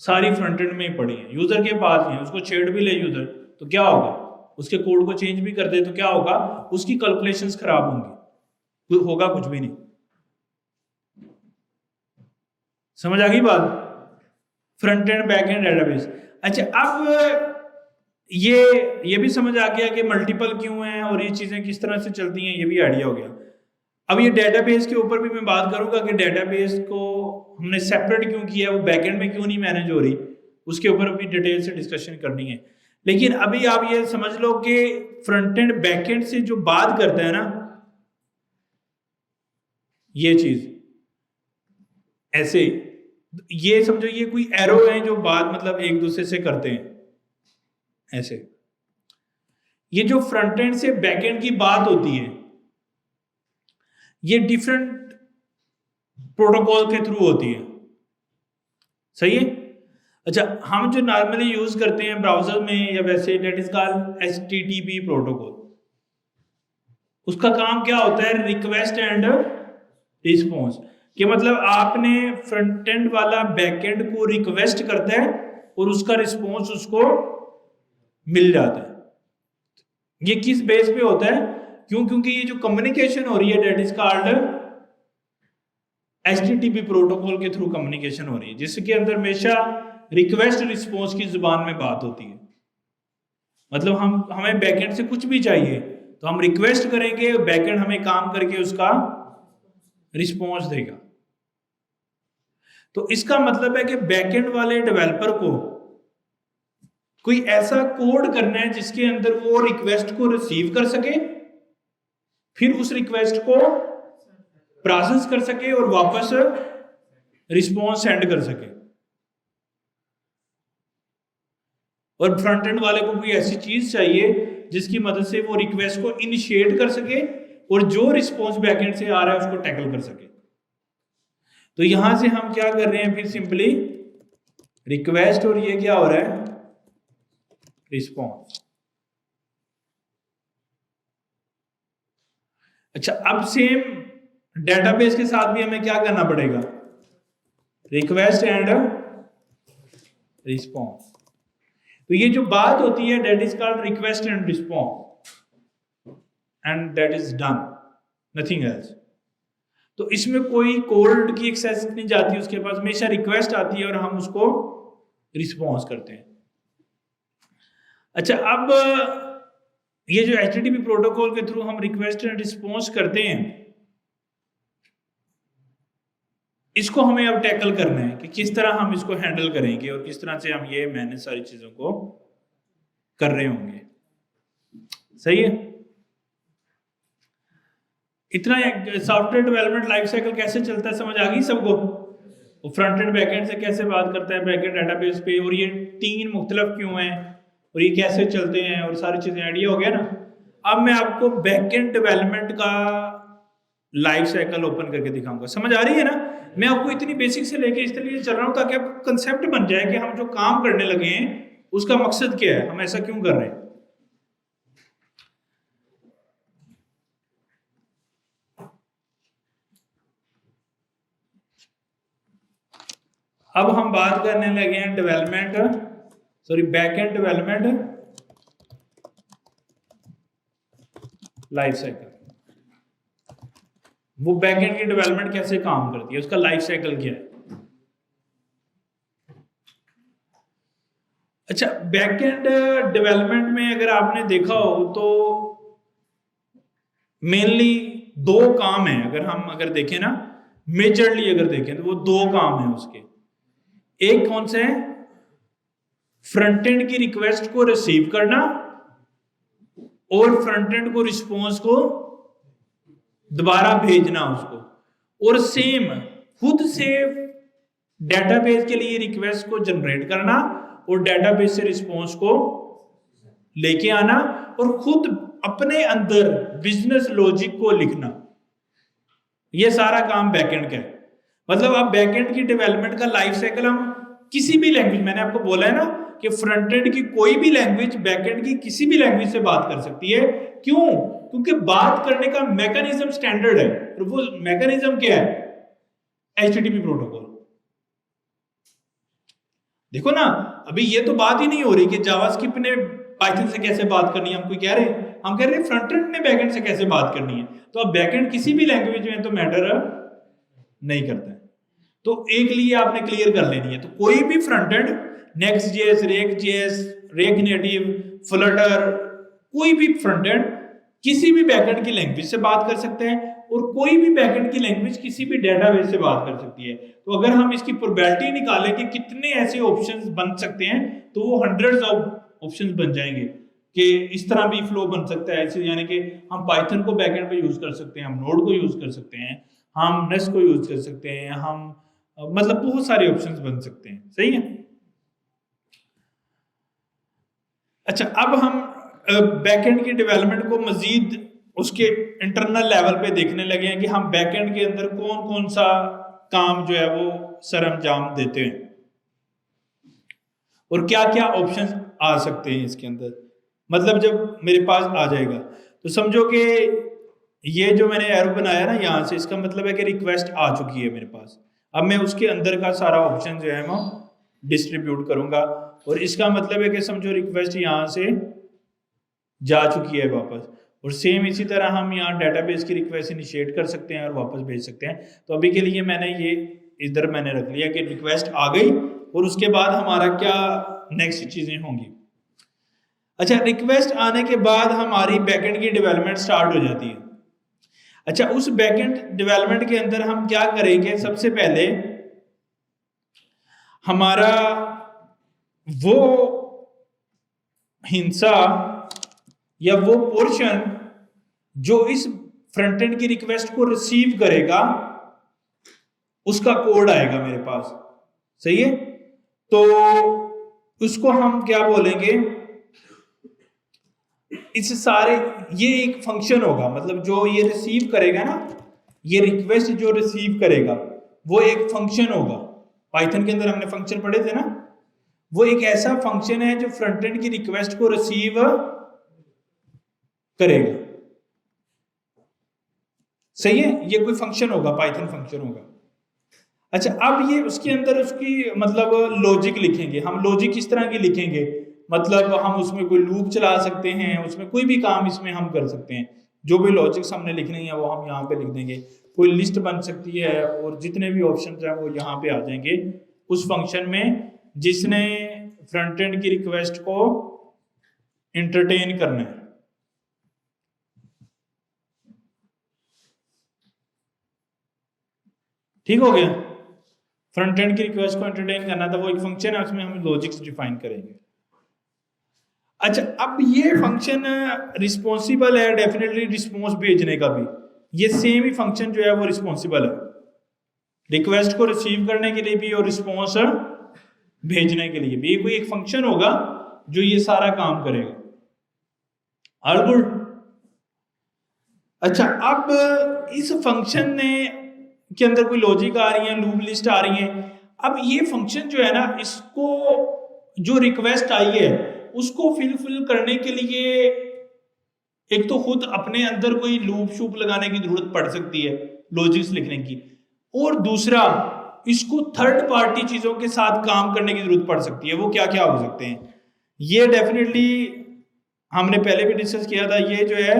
[SPEAKER 1] सारी फ्रंट एंड में ही पड़ी हैं, यूजर के पास ही है। उसको छेड़ भी ले यूजर तो क्या होगा, उसके कोड को चेंज भी कर दे तो क्या होगा, उसकी कैलकुलेशंस खराब होंगी, होगा कुछ भी नहीं। समझ आ गई बात? Front end, back and, database. अच्छा, अब ये भी समझ आ गया कि मल्टीपल क्यों है और ये चीजें किस तरह से चलती हैं, ये भी आइडिया हो गया। अब ये डेटाबेस के ऊपर भी मैं बात करूंगा कि डेटाबेस को हमने सेपरेट क्यों किया, वो बैकएंड में क्यों नहीं मैनेज हो रही, उसके ऊपर भी डिटेल से डिस्कशन करनी है। लेकिन अभी आप ये समझ लो कि फ्रंट एंड बैकएंड से जो बात करता है ना, ये चीज ऐसे, ये समझो ये कोई एरो है जो बात मतलब एक दूसरे से करते हैं ऐसे। ये जो फ्रंट एंड से बैकएंड की बात होती है, ये डिफरेंट प्रोटोकॉल के थ्रू होती है। सही है? अच्छा, हम जो नॉर्मली यूज करते हैं ब्राउजर में या वैसे, that is called HTTP protocol. उसका काम क्या होता है, रिक्वेस्ट एंड रिस्पॉन्स, कि मतलब आपने फ्रंट एंड वाला बैक एंड को रिक्वेस्ट करता है और उसका रिस्पॉन्स उसको मिल जाता है। ये किस बेस पे होता है, क्योंकि ये जो कम्युनिकेशन हो रही है, that is called HTTP protocol के थ्रू कम्युनिकेशन हो रही है, जिसके अंदर हमेशा रिक्वेस्ट रिस्पॉन्स की जुबान में बात होती है। मतलब हमें बैकएंड से कुछ भी चाहिए तो हम रिक्वेस्ट करेंगे, बैकएंड हमें काम करके उसका रिस्पॉन्स देगा। तो इसका मतलब है कि बैकएंड वाले डेवलपर को कोई ऐसा कोड करना है जिसके अंदर वो रिक्वेस्ट को रिसीव कर सके, फिर उस रिक्वेस्ट को प्रोसेस कर सके और वापस रिस्पॉन्स सेंड कर सके। और फ्रंट एंड वाले को कोई ऐसी चीज चाहिए जिसकी मदद से वो रिक्वेस्ट को इनिशिएट कर सके और जो रिस्पॉन्स बैकएंड से आ रहा है उसको टैकल कर सके। तो यहां से हम क्या कर रहे हैं, फिर सिंपली रिक्वेस्ट, और ये क्या हो रहा है, रिस्पॉन्स। अच्छा, अब सेम डेटाबेस के साथ भी हमें क्या करना पड़ेगा, रिक्वेस्ट एंड रिस्पॉन्स। तो ये जो बात होती है that is called request and response and that is done, nothing else. तो इसमें कोई कोड की एक्सेस नहीं जाती, उसके पास हमेशा रिक्वेस्ट आती है और हम उसको रिस्पॉन्स करते हैं। अच्छा, अब ये जो HTTP प्रोटोकॉल के थ्रू हम रिक्वेस्ट एंड रिस्पॉन्स करते हैं, इसको हमें अब टैकल करना है कि किस तरह हम इसको हैंडल करेंगे और किस तरह से हम ये मैनेज सारी चीजों को कर रहे होंगे। सही है। इतना सॉफ्टवेयर डेवलपमेंट लाइफ साइकिल कैसे चलता है समझ आ गई सबको? वो फ्रंट एंड बैक एंड से कैसे बात करता है बैक एंड डेटाबेस पे, और ये 3 मुख्तलिफ क्यों हैं और ये कैसे चलते हैं और सारी चीजें आइडिया हो गया ना। अब मैं आपको बैक एंड डेवलपमेंट का लाइफ साइकिल ओपन करके दिखाऊंगा। समझ आ रही है ना? मैं आपको इतनी बेसिक से लेके इसलिए चल रहा हूं ताकि आपको कंसेप्ट बन जाए कि हम जो काम करने लगे हैं उसका मकसद क्या है, हम ऐसा क्यों कर रहे हैं। अब हम बात करने लगे हैं back and development life cycle. वो बैक एंड की डेवलपमेंट कैसे काम करती है, उसका लाइफ साइकिल क्या है। अच्छा, बैक एंड डेवलपमेंट में अगर आपने देखा हो तो मेनली 2 काम है। अगर देखें ना, मेजरली अगर देखें तो वो 2 काम है उसके। एक कौन से है, फ्रंट एंड की रिक्वेस्ट को रिसीव करना और फ्रंट एंड को रिस्पॉन्स को दोबारा भेजना उसको, और सेम खुद से डेटाबेस के लिए रिक्वेस्ट को जनरेट करना और डेटाबेस से रिस्पॉन्स को लेके आना और खुद अपने अंदर बिजनेस लॉजिक को लिखना। ये सारा काम बैकएंड का है। मतलब आप बैकएंड की डेवलपमेंट का लाइफ साइकिल हम किसी भी लैंग्वेज, मैंने आपको बोला है ना कि फ्रंट एंड की कोई भी लैंग्वेज बैकएंड की किसी भी लैंग्वेज से बात कर सकती है। क्यों? क्योंकि बात करने का मैकेनिज्म स्टैंडर्ड है, और वो मैकेनिज्म क्या है, HTTP प्रोटोकॉल। देखो ना, अभी ये तो बात ही नहीं हो रही कि जावास्क्रिप्ट ने पाइथन से कैसे बात करनी है, हम कोई कह रहे हैं, हम कह रहे हैं फ्रंट एंड ने बैकएंड से कैसे बात करनी है। तो अब बैकएंड किसी भी लैंग्वेज में तो मैटर नहीं करता है। तो एक लिए आपने क्लियर कर लेनी है। तो कोई भी front end, next JS, React Native, Flutter, कोई भी फ्रंट एंड किसी भी बैकएंड की लैंग्वेज से बात कर सकते हैं, और कोई भी बैकएंड की लैंग्वेज किसी भी डेटाबेस से बात कर सकती है। तो अगर हम इसकी प्रोबेबिलिटी निकालें कि कितने ऐसे ऑप्शंस बन सकते हैं, तो वो हंड्रेड्स ऑफ ऑप्शंस बन जाएंगे कि इस तरह भी फ्लो बन सकता है। ऐसे यानी कि हम पाइथन को बैकएंड पे यूज कर सकते हैं, हम नोड को यूज कर सकते हैं, हम नेस्ट को यूज कर सकते हैं, हम मतलब बहुत सारे ऑप्शंस बन सकते हैं। सही है। अच्छा, अब हम बैकएंड की डेवलपमेंट को मजीद उसके इंटरनल लेवल पे देखने लगे हैं कि हम बैकएंड के अंदर कौन कौन सा काम जो है वो सरअंजाम देते हैं और क्या क्या ऑप्शंस आ सकते हैं इसके अंदर। मतलब जब मेरे पास आ जाएगा तो समझो कि ये जो मैंने एरो बनाया ना यहाँ से, इसका मतलब है कि रिक्वेस्ट आ चुकी है मेरे पास। अब मैं उसके अंदर का सारा ऑप्शन जो है वो डिस्ट्रीब्यूट करूंगा, और इसका मतलब है कि समझो रिक्वेस्ट यहाँ से जा चुकी है वापस, और सेम इसी तरह हम यहाँ डेटाबेस की रिक्वेस्ट इनिशिएट कर सकते हैं और वापस भेज सकते हैं। तो अभी के लिए मैंने ये इधर मैंने रख लिया कि रिक्वेस्ट आ गई और उसके बाद हमारा क्या नेक्स्ट चीजें होंगी। अच्छा, रिक्वेस्ट आने के बाद हमारी बैकएंड की डेवलपमेंट स्टार्ट हो जाती है। अच्छा, उस बैकएंड डेवलपमेंट के अंदर हम क्या करेंगे, सबसे पहले हमारा वो हिस्सा या वो पोर्शन जो इस फ्रंट एंड की रिक्वेस्ट को रिसीव करेगा, उसका कोड आएगा मेरे पास। सही है। तो उसको हम क्या बोलेंगे, इस सारे, ये एक फंक्शन होगा। मतलब जो ये रिसीव करेगा ना, ये रिक्वेस्ट जो रिसीव करेगा वो एक फंक्शन होगा। पाइथन के अंदर हमने फंक्शन पढ़े थे ना, वो एक ऐसा फंक्शन है जो फ्रंट एंड की रिक्वेस्ट को रिसीव करेगा। सही है, ये कोई फंक्शन होगा, पाइथन फंक्शन होगा। अच्छा, अब ये उसके अंदर उसकी मतलब लॉजिक लिखेंगे हम। लॉजिक किस तरह की लिखेंगे, मतलब हम उसमें कोई लूप चला सकते हैं, उसमें कोई भी काम इसमें हम कर सकते हैं। जो भी लॉजिक्स हमने लिखने हैं वो हम यहाँ पे लिख देंगे। कोई लिस्ट बन सकती है और जितने भी ऑप्शन हैं वो यहाँ पे आ जाएंगे उस फंक्शन में जिसने फ्रंट एंड की रिक्वेस्ट को एंटरटेन करना है। ठीक हो गया, फ्रंट एंड की रिक्वेस्ट को एंटरटेन करना था, वो एक फंक्शन है, उसमें हम लॉजिक्स डिफाइन करेंगे। अच्छा, अब ये फंक्शन रिस्पॉन्सिबल है डेफिनेटली रिस्पॉन्स भेजने का भी। ये सेम ही फंक्शन जो है वो रिस्पॉन्सिबल है रिक्वेस्ट को रिसीव करने के लिए भी और रिस्पॉन्स भेजने के लिए भी। ये कोई एक फंक्शन होगा जो ये सारा काम करेगा। All good. अच्छा, अब इस फंक्शन ने के अंदर कोई लॉजिक आ रही है, लूप लिस्ट आ रही है। अब ये फंक्शन जो है ना, इसको जो रिक्वेस्ट आई है उसको फिल करने के लिए एक तो खुद अपने अंदर कोई लूप शूप लगाने की जरूरत पड़ सकती है लॉजिक्स लिखने की, और दूसरा इसको थर्ड पार्टी चीजों के साथ काम करने की जरूरत पड़ सकती है। वो क्या क्या हो सकते हैं, ये डेफिनेटली हमने पहले भी डिस्कस किया था। ये जो है,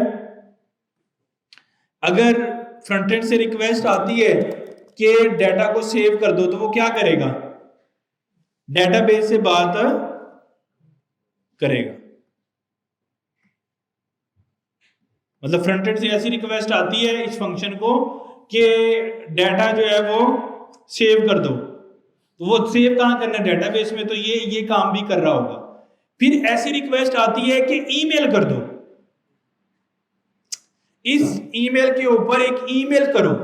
[SPEAKER 1] अगर फ्रंट एंड से रिक्वेस्ट आती है कि डाटा को सेव कर दो, तो वो क्या करेगा, डेटाबेस से बात करेगा। मतलब फ्रंट एंड से ऐसी रिक्वेस्ट आती है इस फंक्शन को कि डाटा जो है वो सेव कर दो, तो वो सेव कहां करना है, डेटाबेस में, तो ये काम भी कर रहा होगा। फिर ऐसी रिक्वेस्ट आती है कि ईमेल कर दो, इस ईमेल के ऊपर एक ईमेल करो।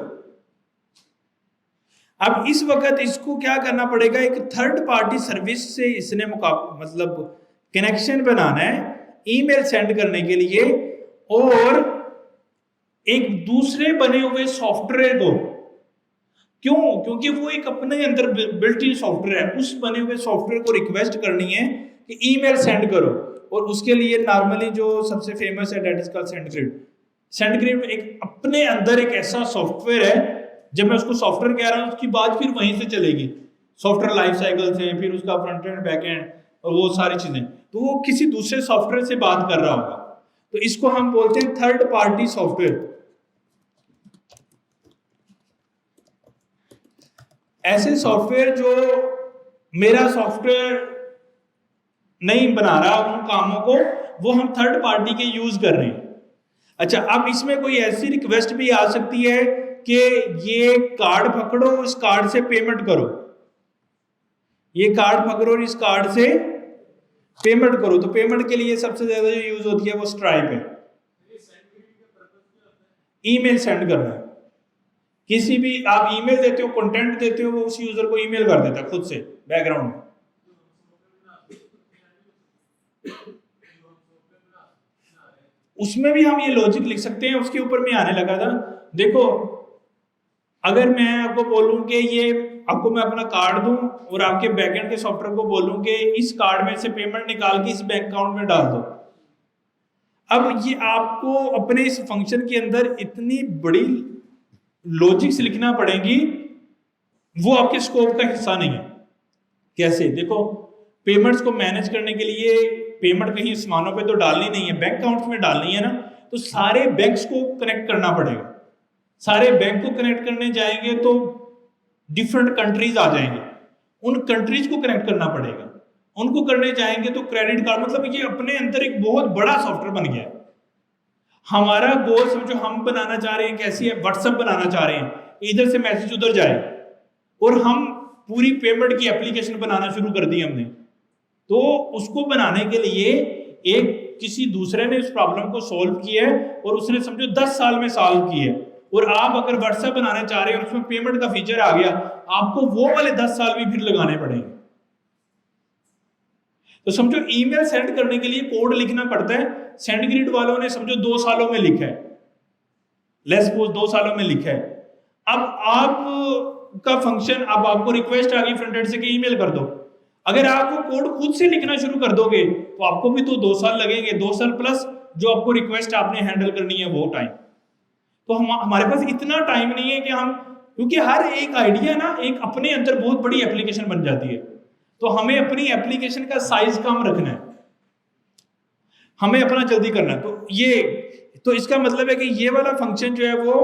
[SPEAKER 1] अब इस वक्त इसको क्या करना पड़ेगा, एक थर्ड पार्टी सर्विस से इसने मतलब कनेक्शन बनाना है ईमेल सेंड करने के लिए, और एक दूसरे बने हुए सॉफ्टवेयर को। क्यों? क्योंकि वो एक अपने अंदर बिल्ट इन सॉफ्टवेयर है, उस बने हुए सॉफ्टवेयर को रिक्वेस्ट करनी है कि ईमेल सेंड करो, और उसके लिए नॉर्मली जो सबसे फेमस है दैट इज कॉल्ड सेंडग्रिड। सेंडग्रिड एक अपने अंदर एक ऐसा सॉफ्टवेयर है, जब मैं उसको सॉफ्टवेयर कह रहा हूं उसकी बात फिर वहीं से चलेगी, सॉफ्टवेयर लाइफ साइकिल से, फिर उसका फ्रंट एंड बैक एंड और वो सारी चीजें, तो वो किसी दूसरे सॉफ्टवेयर से बात कर रहा होगा। तो इसको हम बोलते हैं थर्ड पार्टी सॉफ्टवेयर। ऐसे सॉफ्टवेयर जो मेरा सॉफ्टवेयर नहीं बना रहा उन कामों को, वो हम थर्ड पार्टी के यूज कर रहे हैं। अच्छा, अब इसमें कोई ऐसी रिक्वेस्ट भी आ सकती है कि ये कार्ड पकड़ो, इस कार्ड से पेमेंट करो, ये कार्ड पकड़ो और इस कार्ड से पेमेंट करो। तो पेमेंट के लिए सबसे ज्यादा जो यूज होती है वो स्ट्राइप है। ईमेल सेंड करना है, किसी भी आप ईमेल देते हो, कंटेंट देते हो, वो उस यूजर को ईमेल कर देता है खुद से बैकग्राउंड में। उसमें भी हम ये लॉजिक लिख सकते हैं, उसके ऊपर मैं आने लगा था। देखो, अगर मैं आपको बोलूं कि ये आपको मैं अपना कार्ड दूं और आपके बैकएंड के सॉफ्टवेयर को बोलूं कि इस कार्ड में से पेमेंट निकाल के इस बैंक अकाउंट में डाल दो, अब ये आपको अपने इस फंक्शन के अंदर इतनी बड़ी लॉजिक्स लिखना पड़ेगी, वो आपके स्कोप का हिस्सा नहीं है। कैसे? देखो, पेमेंट्स को मैनेज करने के लिए पेमेंट कहीं सामानों पे तो डालनी नहीं है, बैंक अकाउंट्स में डालनी है ना, तो सारे बैंक्स को कनेक्ट करना पड़ेगा। सारे बैंक को कनेक्ट करने जाएंगे तो डिफरेंट कंट्रीज आ जाएंगे, उन कंट्रीज को कनेक्ट करना पड़ेगा, उनको करने जाएंगे तो क्रेडिट कार्ड, मतलब ये अपने अंदर एक बहुत बड़ा सॉफ्टवेयर बन गया है। हमारा गोल समझो हम बनाना चाह रहे हैं, कैसी है, व्हाट्सएप बनाना चाह रहे हैं, इधर से मैसेज उधर जाए, और हम पूरी पेमेंट की एप्लीकेशन बनाना शुरू कर दी हमने। तो उसको बनाने के लिए एक किसी दूसरे ने उस प्रॉब्लम को सॉल्व किया है और उसने समझो 10 साल में सॉल्व किया है, और आप अगर व्हाट्सएप बनाना चाह रहे हैं और उसमें पेमेंट का फीचर आ गया, आपको वो वाले 10 साल भी फिर लगाने पड़ेंगे। तो समझो ईमेल सेंड करने के लिए कोड लिखना पड़ता है, सेंडग्रिड वालों ने समझो 2 सालों में लिखा है, लेट्स सपोज 2 सालों में लिखा है। अब आप का फंक्शन, अब आपको रिक्वेस्ट आ गई फ्रंट एंड से कि ईमेल कर दो, अगर आप वो कोड खुद से लिखना शुरू कर दोगे तो आपको भी तो 2 साल लगेंगे, 2 साल प्लस जो आपको रिक्वेस्ट आपने हैंडल करनी है वो टाइम। तो हमारे पास इतना टाइम नहीं है कि हम, क्योंकि हर एक आइडिया ना एक अपने अंदर बहुत बड़ी एप्लीकेशन बन जाती है, तो हमें अपनी एप्लीकेशन का साइज कम रखना है, हमें अपना जल्दी करना है। तो इसका मतलब है कि ये वाला फंक्शन जो है वो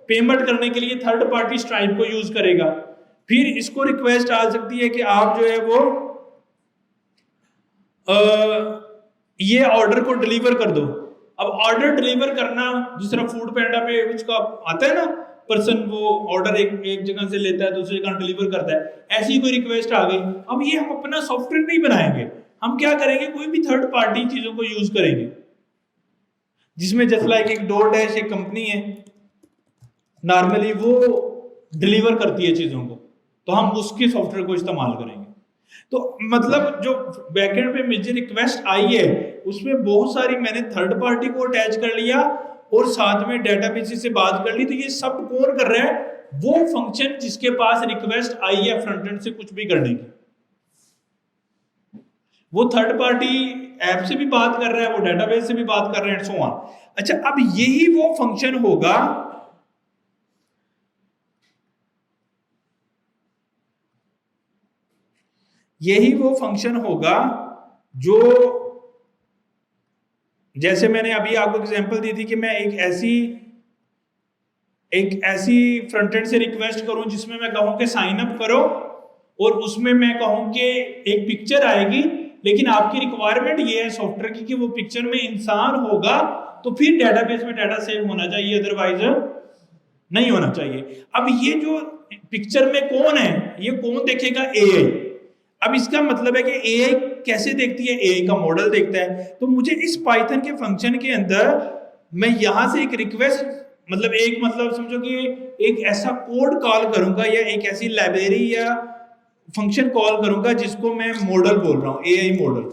[SPEAKER 1] पेमेंट करने के लिए थर्ड पार्टी स्ट्राइप को यूज करेगा। फिर इसको रिक्वेस्ट आ सकती है कि आप जो है वो ये ऑर्डर को डिलीवर कर दो। अब ऑर्डर डिलीवर करना, जिस तरह फूड पैंडा पे उसका आता है ना, पर्सन वो ऑर्डर एक जगह से लेता है दूसरी जगह डिलीवर करता है, ऐसी कोई रिक्वेस्ट आ गई। अब ये हम अपना सॉफ्टवेयर नहीं बनाएंगे, हम क्या करेंगे, कोई भी थर्ड पार्टी चीजों को यूज करेंगे, जिसमें जस्ट लाइक एक डोरडैश एक कंपनी है, नॉर्मली वो डिलीवर करती है चीजों को, तो हम उसके सॉफ्टवेयर को इस्तेमाल करेंगे। तो मतलब जो बैकएंड पे मुझे रिक्वेस्ट आई है उसमें बहुत सारी मैंने थर्ड पार्टी को अटैच कर लिया और साथ में डेटाबेस से बात कर ली। तो ये सब कौन कर रहा है, वो फंक्शन जिसके पास रिक्वेस्ट आई है फ्रंट एंड से कुछ भी करने की, वो थर्ड पार्टी ऐप से भी बात कर रहा है, वो डेटाबेस से भी बात कर रहे हैं, सो ऑन। अच्छा, अब यही वो फंक्शन होगा जो, जैसे मैंने अभी आपको एग्जांपल दी थी कि मैं एक ऐसी फ्रंट एंड से रिक्वेस्ट करूं जिसमें मैं कहूं कि साइन अप करो, और उसमें मैं कहूं कि एक पिक्चर आएगी, लेकिन आपकी रिक्वायरमेंट ये है सॉफ्टवेयर की कि वो पिक्चर में इंसान होगा, तो फिर डेटाबेस में डाटा सेव होना चाहिए, अदरवाइज नहीं होना चाहिए। अब ये जो पिक्चर में कौन है, ये कौन देखेगा, एआई। अब इसका मतलब है कि एआई कैसे देखती है, एआई का मॉडल देखता है। तो मुझे इस पाइथन के फंक्शन के अंदर मैं यहां से एक रिक्वेस्ट, मतलब समझो कि एक ऐसा कोड कॉल करूंगा या एक ऐसी लाइब्रेरी या फंक्शन कॉल करूंगा जिसको मैं मॉडल बोल रहा हूं, एआई मॉडल।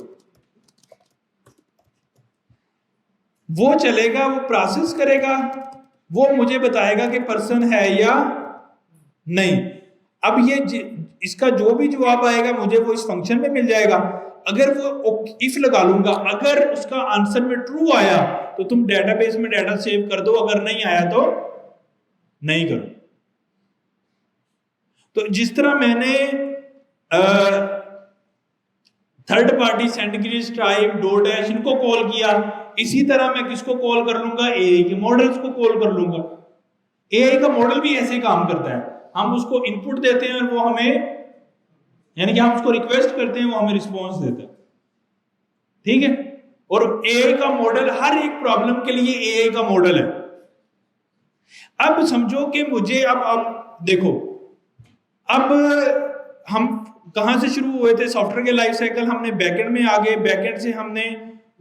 [SPEAKER 1] वो चलेगा, वो प्रोसेस करेगा, वो मुझे बताएगा कि पर्सन है या नहीं। अब ये इसका जो भी जवाब आएगा मुझे वो इस फंक्शन में मिल जाएगा। अगर वो इफ लगा लूंगा, अगर उसका आंसर में ट्रू आया तो तुम डेटाबेस में डाटा सेव कर दो, अगर नहीं आया तो नहीं करो। तो जिस तरह मैंने third party centigrade stripe DoorDash इनको कॉल किया, इसी तरह मैं किसको कॉल कर लूंगा, एआई के मॉडल्स को कॉल कर लूंगा। एआई का मॉडल भी ऐसे काम करता है, हम उसको इनपुट देते हैं और वो हमें, यानी कि हम उसको रिक्वेस्ट करते हैं, वो हमें रिस्पॉन्स देता है, ठीक है। और एआई का मॉडल हर एक प्रॉब्लम के लिए एआई का मॉडल है। अब समझो कि मुझे अब देखो, अब हम कहां से शुरू हुए थे सॉफ्टवेयर के लाइफ साइकिल, हमने बैकएंड में आ गए, बैकएंड से हमने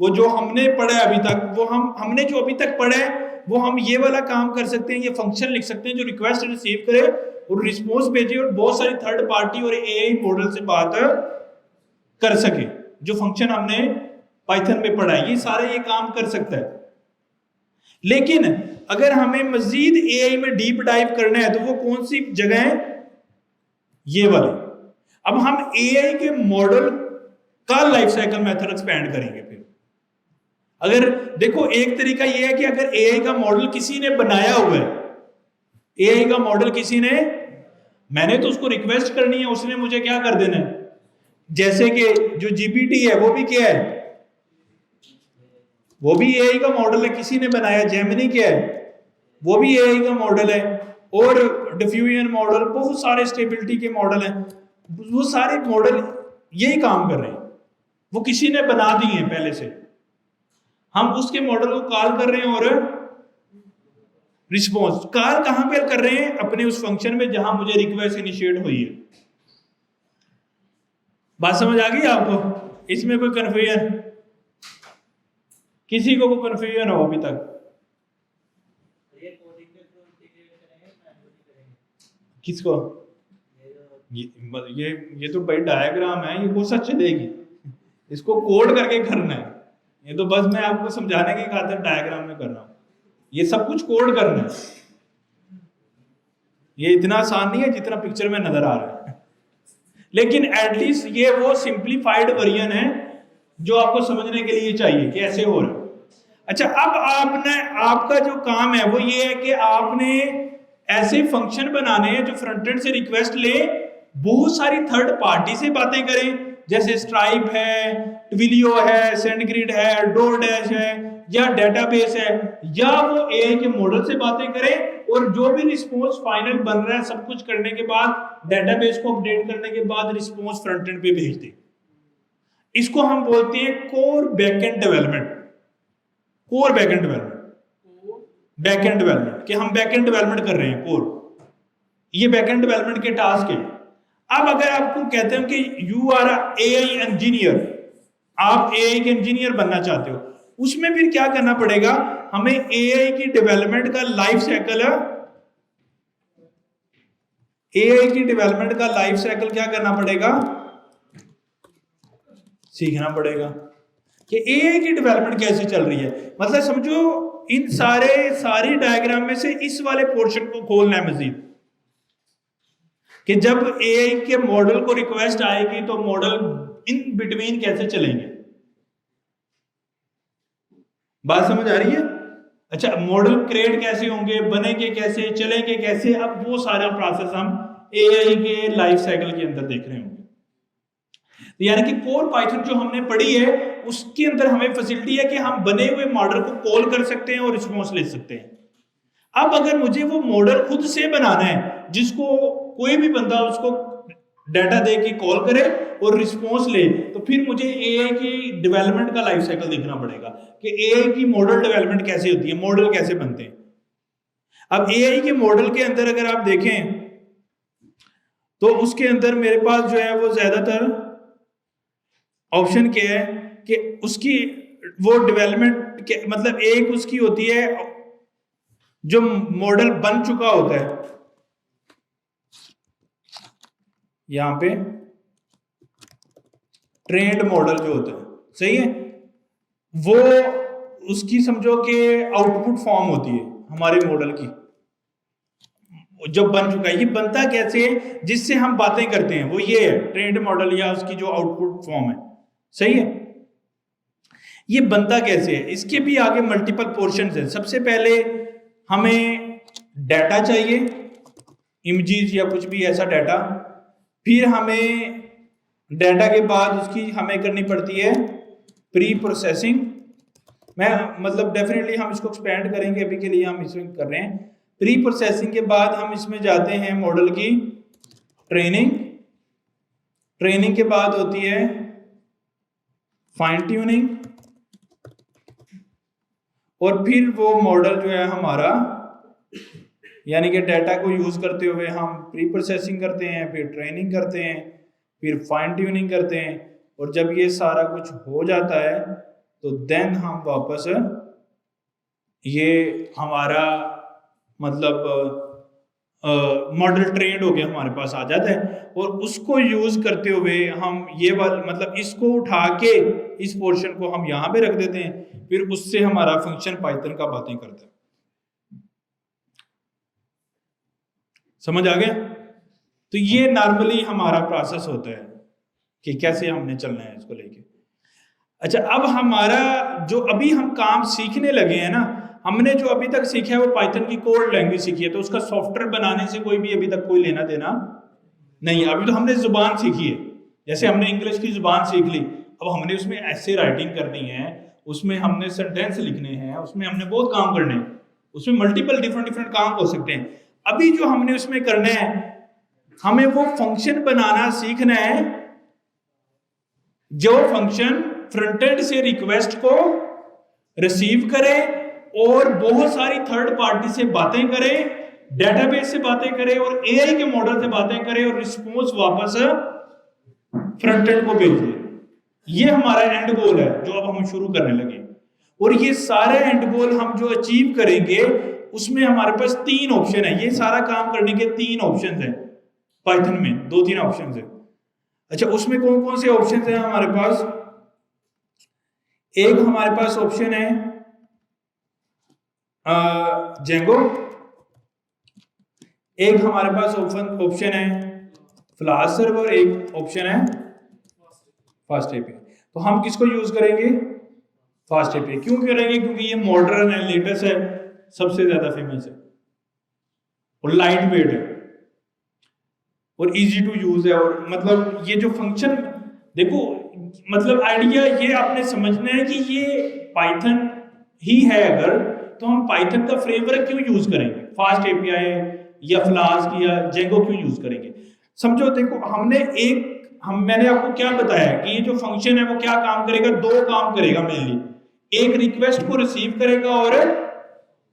[SPEAKER 1] वो जो हमने पढ़ा है अभी तक, वो हमने जो अभी तक पढ़ा है वो हम ये वाला काम कर सकते हैं, ये फंक्शन लिख सकते हैं जो रिक्वेस्ट रिसीव करे और रिस्पॉन्स भेजे और बहुत सारी थर्ड पार्टी और एआई मॉडल से बात कर सके। जो फंक्शन हमने पाइथन में पढ़ा है ये सारे ये काम कर सकता है। लेकिन अगर हमें मजीद एआई में डीप डाइव करना है तो वो कौन सी जगह है, ये वाली। अब हम एआई के मॉडल का लाइफ साइकिल मेथड एक्सपेंड करेंगे। फिर अगर देखो, एक तरीका यह है कि अगर एआई का मॉडल किसी ने बनाया हुआ है, एआई का मॉडल किसी ने, मैंने तो उसको रिक्वेस्ट करनी है, उसने मुझे क्या कर देना है। जैसे कि जो जीपीटी है वो भी क्या है, वो भी एआई का मॉडल है, किसी ने बनाया। जेमिनी क्या है, वो भी एआई का मॉडल है। और डिफ्यूजन मॉडल, बहुत सारे स्टेबिलिटी के मॉडल हैं, वो सारे मॉडल यही काम कर रहे हैं, वो किसी ने बना दिए हैं पहले से, हम उसके मॉडल को कॉल कर रहे हैं और रिस्पॉन्स कॉल कहां पे कर रहे हैं, अपने उस फंक्शन में जहां मुझे रिक्वेस्ट इनिशिएट हुई है। बात समझ आ गई आपको? इसमें कोई कंफ्यूजन, किसी को कोई कंफ्यूजन हो अभी तक? किसको? ये तो भाई डायग्राम है, ये कौन सा चलेगी, इसको कोड करके करना है। ये तो बस मैं आपको समझाने की खातिर डायग्राम में कर रहा हूं, ये सब कुछ कोड करना है। ये इतना आसान नहीं है जितना पिक्चर में नजर आ रहा है। लेकिन एटलीस्ट ये वो सिंप्लीफाइड वर्जन है जो आपको समझने के लिए चाहिए कि ऐसे हो रहा है। अच्छा, अब आपने, आपका जो काम है वो ये है कि आपने ऐसे फंक्शन बनाने हैं जो फ्रंट एंड से रिक्वेस्ट ले, बहुत सारी थर्ड पार्टी से बातें करें, जैसे स्ट्राइप है, ट्विलियो है, सेंडग्रिड है, डोरडैश है, या डेटाबेस है, या वो एआई के मॉडल से बातें करें, और जो भी रिस्पॉन्स फाइनल बन रहा है सब कुछ करने के बाद, डेटाबेस को अपडेट करने के बाद रिस्पॉन्स फ्रंट एंड पे भेज दे। इसको हम बोलते हैं core backend development. Core backend development, backend development, कि हम बैकएंड डेवलपमेंट कर रहे हैं कोर, ये बैकएंड डेवलपमेंट के टास्क है। अब अगर आपको कहते हैं कि यू आर एआई इंजीनियर, आप एआई के इंजीनियर बनना चाहते हो, उसमें फिर क्या करना पड़ेगा, हमें एआई की डेवलपमेंट का लाइफ साइकिल, एआई की डेवलपमेंट का लाइफ साइकिल क्या करना पड़ेगा, सीखना पड़ेगा कि एआई की डेवलपमेंट कैसे चल रही है। मतलब समझो इन सारी डायग्राम में से इस वाले पोर्शन को खोलना है मजीद, कि जब एआई के मॉडल को रिक्वेस्ट आएगी तो मॉडल इन बिटवीन कैसे चलेंगे। बात समझ आ रही है? अच्छा, मॉडल क्रिएट कैसे होंगे, बनेंगे कैसे, चलेंगे कैसे, अब वो सारा प्रोसेस हम एआई के लाइफ साइकिल के अंदर देख रहे होंगे। तो यानी कि कोर पाइथन जो हमने पढ़ी है उसके अंदर हमें फैसिलिटी है कि हम बने हुए मॉडल को कॉल कर सकते हैं और रिस्पॉन्स ले सकते हैं। अब अगर मुझे वो मॉडल खुद से बनाना है, जिसको कोई भी बंदा उसको डाटा दे के कॉल करे और रिस्पॉन्स ले, तो फिर मुझे एआई की डेवलपमेंट का लाइफ साइकिल देखना पड़ेगा कि एआई की मॉडल डेवलपमेंट कैसे होती है, मॉडल कैसे बनते हैं। अब एआई के मॉडल के अंदर अगर आप देखें तो उसके अंदर मेरे पास जो है वो ज्यादातर ऑप्शन क्या है कि उसकी वो डेवलपमेंट, मतलब एक उसकी होती है जो मॉडल बन चुका होता है, यहां पे ट्रेंड मॉडल जो होता है, सही है, वो उसकी समझो कि आउटपुट फॉर्म होती है हमारे मॉडल की, जो बन चुका है। ये बनता कैसे है, जिससे हम बातें करते हैं, वो ये है ट्रेंड मॉडल या उसकी जो आउटपुट फॉर्म है, सही है। ये बनता कैसे है, इसके भी आगे मल्टीपल पोर्शंस हैं। सबसे पहले हमें डाटा चाहिए, इमेजेस या कुछ भी ऐसा डाटा, फिर हमें डाटा के बाद उसकी हमें करनी पड़ती है प्री प्रोसेसिंग। मैं मतलब डेफिनेटली हम इसको एक्सपेंड करेंगे, अभी के लिए हम इसमें कर रहे हैं। प्री प्रोसेसिंग के बाद हम इसमें जाते हैं मॉडल की ट्रेनिंग, ट्रेनिंग के बाद होती है फाइन ट्यूनिंग, और फिर वो मॉडल जो है हमारा, यानी कि डाटा को यूज करते हुए हम प्री प्रोसेसिंग करते हैं, फिर ट्रेनिंग करते हैं, फिर फाइन ट्यूनिंग करते हैं, और जब ये सारा कुछ हो जाता है तो देन हम वापस ये हमारा मतलब मॉडल ट्रेंड होके हमारे पास आ जाता है, और उसको यूज करते हुए हम ये वाला मतलब इसको उठा के इस पोर्शन को हम यहां पे रख देते हैं, फिर उससे हमारा फंक्शन पाइथन का बातें करता है। समझ आ गया? तो ये नॉर्मली हमारा प्रोसेस होता है कि कैसे हमने चलना है इसको लेके। अच्छा, अब हमारा जो अभी हम काम सीखने लगे हैं ना, हमने जो अभी तक सीखा है वो पाइथन की कोड लैंग्वेज सीखी है, तो उसका सॉफ्टवेयर बनाने से कोई भी अभी तक कोई लेना देना नहीं। अभी तो हमने जुबान सीखी है, जैसे हमने इंग्लिश की जुबान सीख ली, अब हमने उसमें ऐसे राइटिंग करनी है, उसमें हमने सेंटेंस लिखने हैं, उसमें हमने बहुत काम करने हैं, उसमें मल्टीपल डिफरेंट काम हो सकते हैं। अभी जो हमने उसमें करना है, हमें वो फंक्शन बनाना सीखना है जो फंक्शन फ्रंट एंड से रिक्वेस्ट को रिसीव करे और बहुत सारी थर्ड पार्टी से बातें करे, डेटाबेस से बातें करे और एआई के मॉडल से बातें करे और रिस्पॉन्स वापस फ्रंट एंड को भेज दे। ये हमारा एंड गोल है जो अब हम शुरू करने लगे, और ये सारे एंड गोल हम जो अचीव करेंगे उसमें हमारे पास 3 ऑप्शन है। ये सारा काम करने के 3 ऑप्शन है पाइथन में, 2-3 ऑप्शन है। अच्छा, उसमें कौन कौन से ऑप्शन है हमारे पास? एक हमारे पास ऑप्शन है जेंगो, एक हमारे पास ऑप्शन है फ्लास्क सर्वर, एक ऑप्शन है फास्ट एपीआई। तो हम किसको यूज करेंगे? Fast API. क्यों करेंगे? क्योंकि ये मॉडर्न है, लेटेस्ट है, सबसे ज्यादा फेमस है और लाइट वेट है और इजी टू यूज है। और मतलब ये जो फंक्शन देखो, मतलब आइडिया ये आपने समझना है कि ये पाइथन ही है अगर, तो हम पाइथन का फ्रेमवर्क क्यों यूज करेंगे? फास्ट एपीआई या फ्लास्क या जेंगो क्यों यूज करेंगे? समझो, देखो मैंने आपको क्या बताया कि ये जो फंक्शन है वो क्या काम करेगा? दो काम करेगा मेनली। एक रिक्वेस्ट को रिसीव करेगा और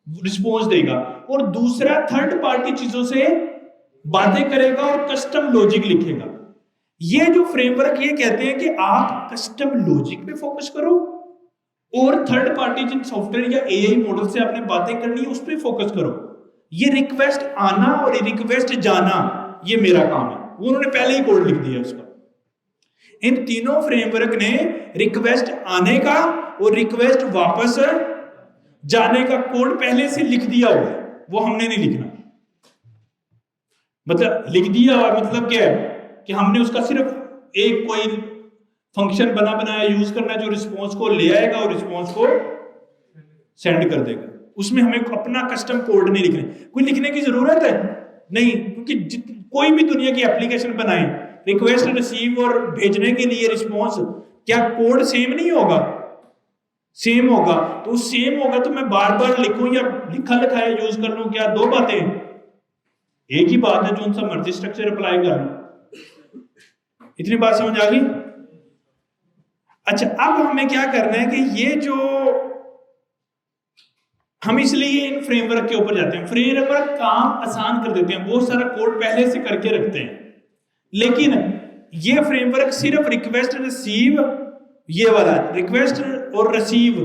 [SPEAKER 1] रिस्पॉन्स देगा, और दूसरा थर्ड पार्टी चीजों से बातें करेगा और कस्टम लॉजिक लिखेगा। ये जो फ्रेमवर्क ये कहते हैं कि आप कस्टम लॉजिक पे फोकस करो और थर्ड पार्टी जिन सॉफ्टवेयर या एआई मॉडल से आपने बातें करनी है उस पर फोकस करो। ये रिक्वेस्ट आना और रिक्वेस्ट जाना ये मेरा काम है, वो उन्होंने पहले ही कोड लिख दिया उसका। इन तीनों फ्रेमवर्क ने रिक्वेस्ट आने का और रिक्वेस्ट वापस जाने का कोड पहले से लिख दिया हुआ है, वो हमने नहीं लिखना। मतलब लिख दिया हुआ मतलब क्या है कि हमने उसका सिर्फ एक कोई फंक्शन बनाया यूज करना है जो रिस्पॉन्स को ले आएगा और रिस्पॉन्स को सेंड कर देगा। उसमें हमें अपना कस्टम कोड नहीं लिखने, कोई लिखने की जरूरत है नहीं, क्योंकि कोई भी दुनिया की एप्लीकेशन बनाए, रिक्वेस्ट रिसीव और भेजने के लिए रिस्पॉन्स, क्या कोड सेम नहीं होगा? सेम होगा। तो सेम होगा तो मैं बार बार लिखूं या लिखा लिखाया यूज कर लूं, क्या दो बातें? एक ही बात है, जो सा मर्जी स्ट्रक्चर अप्लाई कर लूं। इतनी बात समझ आ गई? अच्छा, अब हमें क्या करना है कि ये जो हम इसलिए इन फ्रेमवर्क के ऊपर जाते हैं, फ्रेमवर्क काम आसान कर देते हैं, बहुत सारा कोड पहले से करके रखते हैं, लेकिन ये फ्रेमवर्क सिर्फ रिक्वेस्ट रिसीव, ये वाला रिक्वेस्ट और रिसीव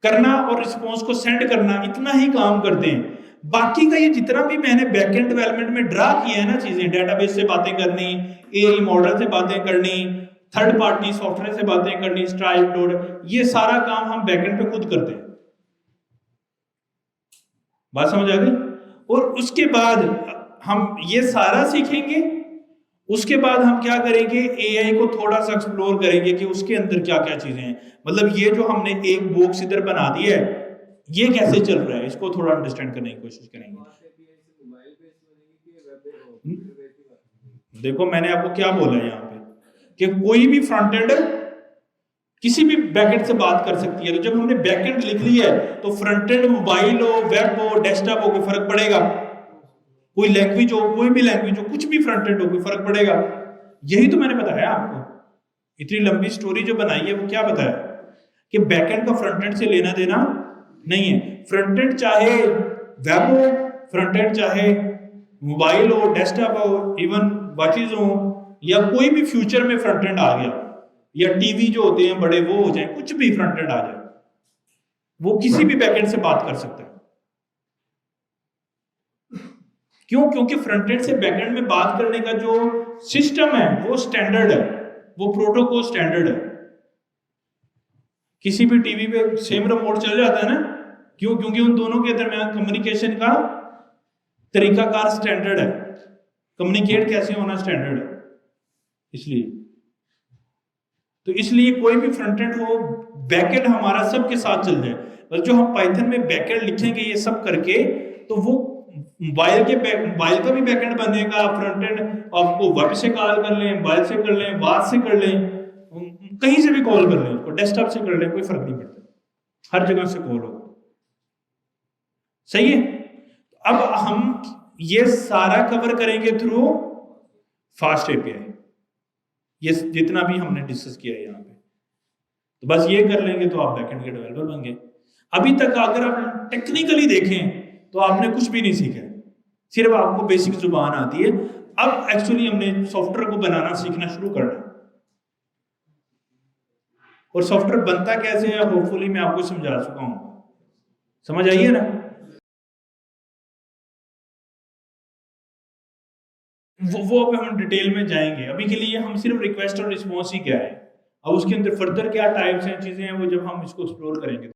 [SPEAKER 1] करना और रिस्पॉन्स को सेंड करना, इतना ही काम करते हैं। बाकी का ये जितना भी मैंने बैकएंड डेवलपमेंट में ड्रा किया है ना चीजें, डेटाबेस से बातें करनी, एआई मॉडल से बातें करनी, थर्ड पार्टी सॉफ्टवेयर से बातें करनी, स्ट्राइप डॉट, ये सारा काम हम बैकएंड पे खुद करते हैं। बात समझ आ गई? और उसके बाद हम ये सारा सीखेंगे, उसके बाद हम क्या करेंगे, एआई को थोड़ा सा एक्सप्लोर करेंगे कि उसके अंदर क्या क्या चीजें हैं। मतलब ये जो हमने एक बॉक्स इधर बना दी है, ये कैसे चल रहा है, इसको थोड़ा अंडरस्टैंड करने की कोशिश करेंगे। देखो मैंने आपको क्या बोला है यहाँ पे कि कोई भी फ्रंट एंड किसी भी बैकएंड से बात कर सकती है। तो जब हमने बैकएंड लिख लिया है तो फ्रंट एंड मोबाइल हो, वेब हो, डेस्कटॉप हो, कोई फर्क पड़ेगा? कोई लैंग्वेज हो, कोई भी लैंग्वेज हो, कुछ भी फ्रंट एंड हो, कोई फर्क पड़ेगा? यही तो मैंने बताया आपको। इतनी लंबी स्टोरी जो बनाई है वो क्या बताया कि बैकएंड का फ्रंट एंड से लेना देना नहीं है। फ्रंट एंड चाहे वेब हो, फ्रंट एंड चाहे मोबाइल हो, डेस्कटॉप हो, इवन वॉचेज हो, या कोई भी फ्यूचर में फ्रंट एंड आ गया, या टीवी जो होते हैं बड़े वो हो जाए, कुछ भी फ्रंट एंड आ जाए, वो किसी भी बैकएंड से बात कर सकता है। क्यों? क्योंकि फ्रंट एंड से बैकएंड में बात करने का जो सिस्टम है वो स्टैंडर्ड है, वो प्रोटोकॉल स्टैंडर्ड है। किसी भी टीवी पे सेम रिमोट चल जाता है ना, क्यों? क्योंकि उन दोनों के दरमियान कम्युनिकेशन का तरीकाकार स्टैंडर्ड है, कम्युनिकेट कैसे होना स्टैंडर्ड है। इसलिए तो इसलिए कोई भी फ्रंट एंड हो, बैकएंड हमारा सबके साथ चल जाए। और जो हम पाइथन में बैकएंड लिखेंगे ये सब करके, तो वो मोबाइल का भी बैकएंड बनेगा, फ्रंट एंड आपको वेब से कॉल कर लें, मोबाइल से कर लें, बात से कर लें, कहीं से भी कॉल कर लें, उसको डेस्कटॉप से कर लें, कोई फर्क नहीं पड़ता, हर जगह से कॉल हो। सही है? अब हम ये सारा कवर करेंगे थ्रू फास्ट एपीआई, ये जितना भी हमने डिस्कस किया है यहाँ पे। तो बस ये कर लेंगे तो आप बैकएंड के डेवलपर बन गए। अभी तक अगर आप टेक्निकली देखें तो आपने कुछ भी नहीं सीखा, सिर्फ आपको बेसिक जुबान आती है। अब एक्चुअली हमने सॉफ्टवेयर को बनाना सीखना शुरू करना, और सॉफ्टवेयर बनता कैसे है होपफुली मैं आपको समझा चुका हूं। समझ आइए ना? वो अब हम डिटेल में जाएंगे। अभी के लिए हम सिर्फ रिक्वेस्ट और रिस्पॉन्स ही क्या है, अब उसके अंदर फर्दर क्या टाइप्स हैं, चीजें हैं, वो जब हम इसको एक्सप्लोर करेंगे।